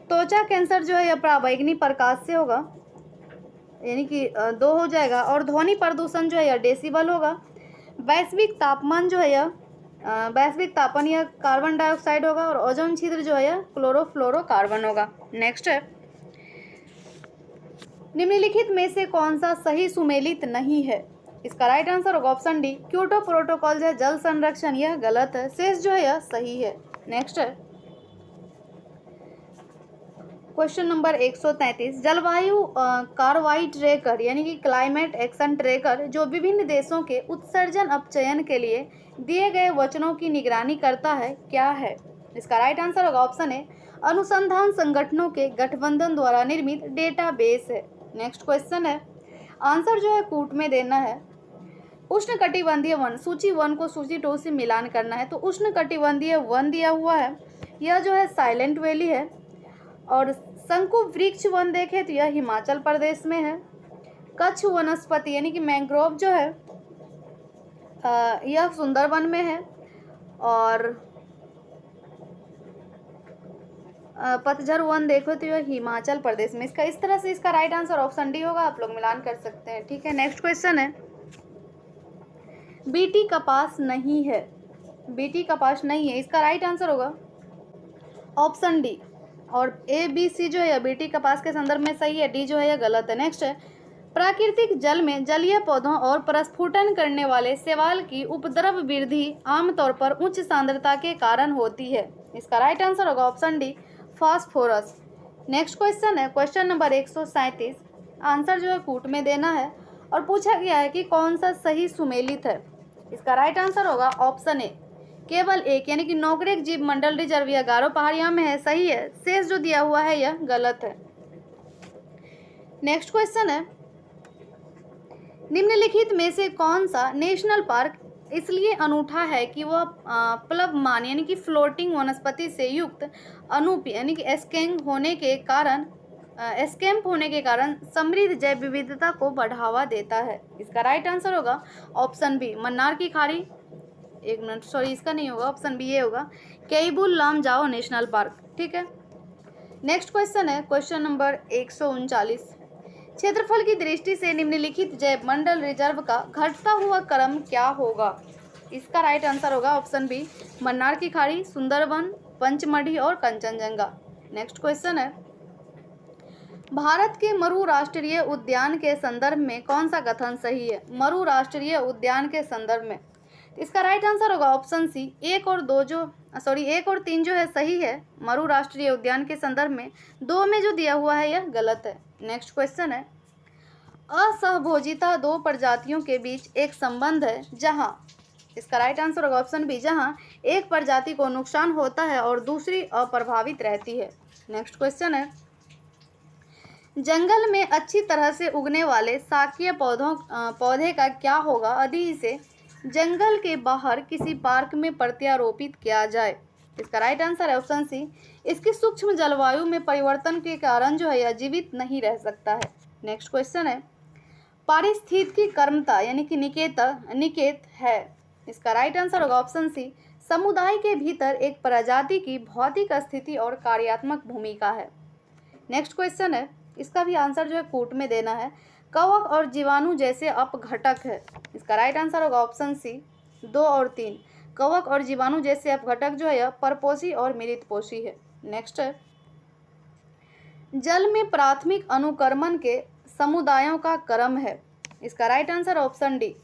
त्वचा कैंसर जो है यह पराबैंगनी प्रकाश से होगा, यानी कि 2 हो जाएगा, और ध्वनि प्रदूषण जो है यह डेसिबल होगा। वैश्विक तापमान जो है यह वैश्विक तापमान यह कार्बन डाइऑक्साइड होगा, और ओजोन छिद्र जो है यह क्लोरोफ्लोरोकार्बन होगा। नेक्स्ट है, निम्नलिखित में से कौन सा सही सुमेलित नहीं है, इसका राइट आंसर होगा ऑप्शन डी। क्योटो प्रोटोकॉल है जल संरक्षण, यह गलत है, शेष जो है यह सही है। नेक्स्ट है, क्वेश्चन नंबर 133, जलवायु कार्रवाई ट्रैकर यानी कि क्लाइमेट एक्शन ट्रैकर जो विभिन्न देशों के उत्सर्जन अपचयन के लिए दिए गए वचनों की निगरानी करता है, क्या है? इसका राइट आंसर होगा ऑप्शन ए, अनुसंधान संगठनों के गठबंधन द्वारा निर्मित डेटाबेस है। नेक्स्ट क्वेश्चन है, आंसर जो है कूट में देना है। उष्णकटिबंधीय वन, सूची 1 को सूची 2 से मिलान करना है, तो उष्णकटिबंधीय वन दिया हुआ है, यह जो है साइलेंट वैली है, और शंकु वृक्ष वन देखें तो यह हिमाचल प्रदेश में है। कच्छ वनस्पति यानी कि मैंग्रोव जो है यह सुंदरवन में है, और पतझड़ वन देखो तो यह हिमाचल प्रदेश में। इसका इस तरह से इसका राइट आंसर ऑप्शन डी होगा, आप लोग मिलान कर सकते हैं। ठीक है, नेक्स्ट क्वेश्चन है, बीटी कपास नहीं है, बीटी कपास नहीं है, इसका राइट आंसर होगा ऑप्शन डी, और ए बी सी जो है बीटी कपास के संदर्भ में सही है, डी जो है यह गलत है। नेक्स्ट है, प्राकृतिक जल में जलीय पौधों और प्रस्फुटन करने वाले शैवाल की उपद्रव वृद्धि आमतौर पर उच्च सांद्रता के कारण होती है, इसका राइट आंसर होगा option D, phosphorus. Next question है, क्वेश्चन नंबर 137, आंसर जो है कूट में देना है, और पूछा गया है कि कौन सा सही सुमेलित है, इसका राइट आंसर होगा ऑप्शन ए, केवल एक, यानी कि नौकरेक जीव मंडल रिजर्व या गारो पहाड़ियों में है, सही है, शेष जो दिया हुआ है यह गलत है। नेक्स्ट क्वेश्चन है, निम्नलिखित में से कौन सा नेशनल पार्क इसलिए अनूठा है कि वह प्लवमान यानी कि फ्लोटिंग वनस्पति से युक्त अनूप यानी कि एस्केंप होने के कारण समृद्ध जैव विविधता को बढ़ावा देता है, इसका राइट आंसर होगा ऑप्शन बी, मन्नार की खाड़ी, एक मिनट सॉरी इसका नहीं होगा, ऑप्शन बी ये होगा, केबुल लामजाओ नेशनल पार्क। ठीक है, नेक्स्ट क्वेश्चन है, क्वेश्चन नंबर 139, क्षेत्रफल की दृष्टि से निम्नलिखित जैव मंडल रिजर्व का घटता हुआ क्रम क्या होगा, इसका राइट आंसर होगा ऑप्शन बी, मन्नार की खाड़ी, सुंदरवन, पंचमढ़ी और कंचनजंगा। नेक्स्ट क्वेश्चन है, भारत के मरु राष्ट्रीय उद्यान के संदर्भ में कौन सा कथन सही है? मरु राष्ट्रीय उद्यान के संदर्भ में इसका राइट आंसर होगा ऑप्शन सी, 1 और 3 जो है सही है, मरु राष्ट्रीय उद्यान के संदर्भ में, 2 में जो दिया हुआ है यह गलत है। नेक्स्ट क्वेश्चन है, असहभोजिता दो प्रजातियों के बीच एक संबंध है जहां, इसका राइट आंसर होगा ऑप्शन बी, जहां एक प्रजाति को नुकसान होता है और दूसरी अप्रभावित रहती है। नेक्स्ट क्वेश्चन है, जंगल में अच्छी तरह से उगने वाले शाकीय पौधे का क्या होगा यदि इसे जंगल के बाहर किसी पार्क में प्रत्यारोपित किया जाए? इसका राइट आंसर है ऑप्शन सी, इसकी सूक्ष्म जलवायु में परिवर्तन के कारण जो है यह जीवित नहीं रह सकता है। नेक्स्ट क्वेश्चन है, पारिस्थितिकी कर्मता यानी कि निकेत है। इसका राइट आंसर होगा ऑप्शन सी, समुदाय के भीतर एक प्रजाति की भौतिक स्थिति और कार्यात्मक भूमिका है। नेक्स्ट क्वेश्चन है, इसका भी आंसर जो है कूट में देना है। कवक और जीवाणु जैसे अपघटक है। इसका राइट आंसर होगा ऑप्शन सी 2 और 3। कवक और जीवाणु जैसे अपघटक जो है यह परपोषी और मृतपोषी है। नेक्स्ट है, जल में प्राथमिक अनुक्रमण के समुदायों का क्रम है। इसका राइट आंसर ऑप्शन डी,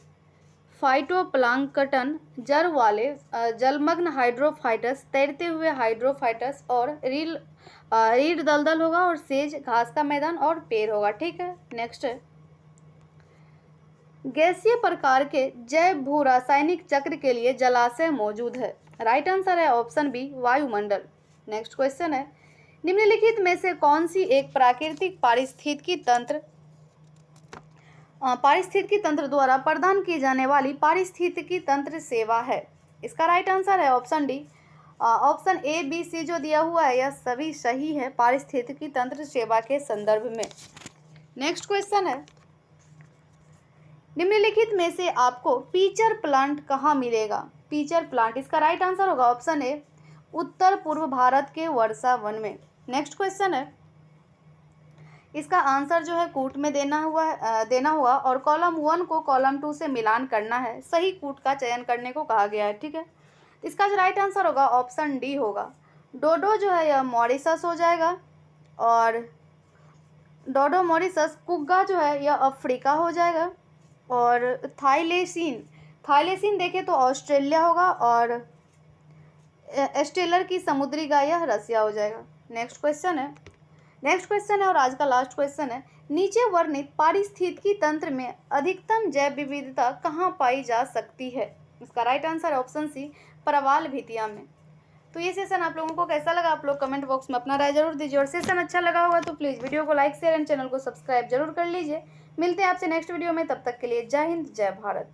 फाइटोप्लांक्टन, जड़ वाले जलमग्न हाइड्रोफाइटस, तैरते हुए हाइड्रोफाइटस और रीढ़ दलदल होगा और सेज घास का मैदान और पेड़ होगा। ठीक है। नेक्स्ट है, गैसीय प्रकार के जैव भू रासायनिक चक्र के लिए जलाशय मौजूद है। राइट आंसर है ऑप्शन बी, वायुमंडल। नेक्स्ट क्वेश्चन है, निम्नलिखित में से कौन सी एक प्राकृतिक पारिस्थितिकी तंत्र द्वारा प्रदान की जाने वाली पारिस्थितिकी तंत्र सेवा है? इसका राइट आंसर है option D. Option A, B, C जो दिया हुआ है यह सभी सही है पारिस्थितिकी तंत्र सेवा के संदर्भ में। नेक्स्ट क्वेश्चन है, निम्नलिखित में से आपको पीचर प्लांट कहाँ मिलेगा? पीचर प्लांट, इसका राइट आंसर होगा ऑप्शन ए, उत्तर पूर्व भारत के वर्षा वन में। नेक्स्ट क्वेश्चन है, इसका आंसर जो है कूट में देना हुआ और कॉलम 1 को कॉलम 2 से मिलान करना है। सही कूट का चयन करने को कहा गया है। ठीक है। इसका जो राइट आंसर होगा ऑप्शन डी होगा। डोडो जो है यह मॉरिशस हो जाएगा और डोडो मॉरिशस। कुग्गा जो है यह अफ्रीका हो जाएगा और थाईलेसीन देखें तो ऑस्ट्रेलिया होगा और एस्टेलर की समुद्री गाय यह रसिया हो जाएगा। नेक्स्ट क्वेश्चन है और आज का लास्ट क्वेश्चन है, नीचे वर्णित पारिस्थितिकी तंत्र में अधिकतम जैव विविधता कहाँ पाई जा सकती है? इसका राइट आंसर है ऑप्शन सी, प्रवाल भितिया में। तो ये सेशन आप लोगों को कैसा लगा? आप लोग कमेंट बॉक्स में अपना राय जरूर दीजिए और सेशन अच्छा लगा होगा तो प्लीज़ वीडियो को लाइक शेयर एंड चैनल को सब्सक्राइब जरूर कर लीजिए। मिलते हैं आपसे नेक्स्ट वीडियो में, तब तक के लिए जय हिंद जय भारत।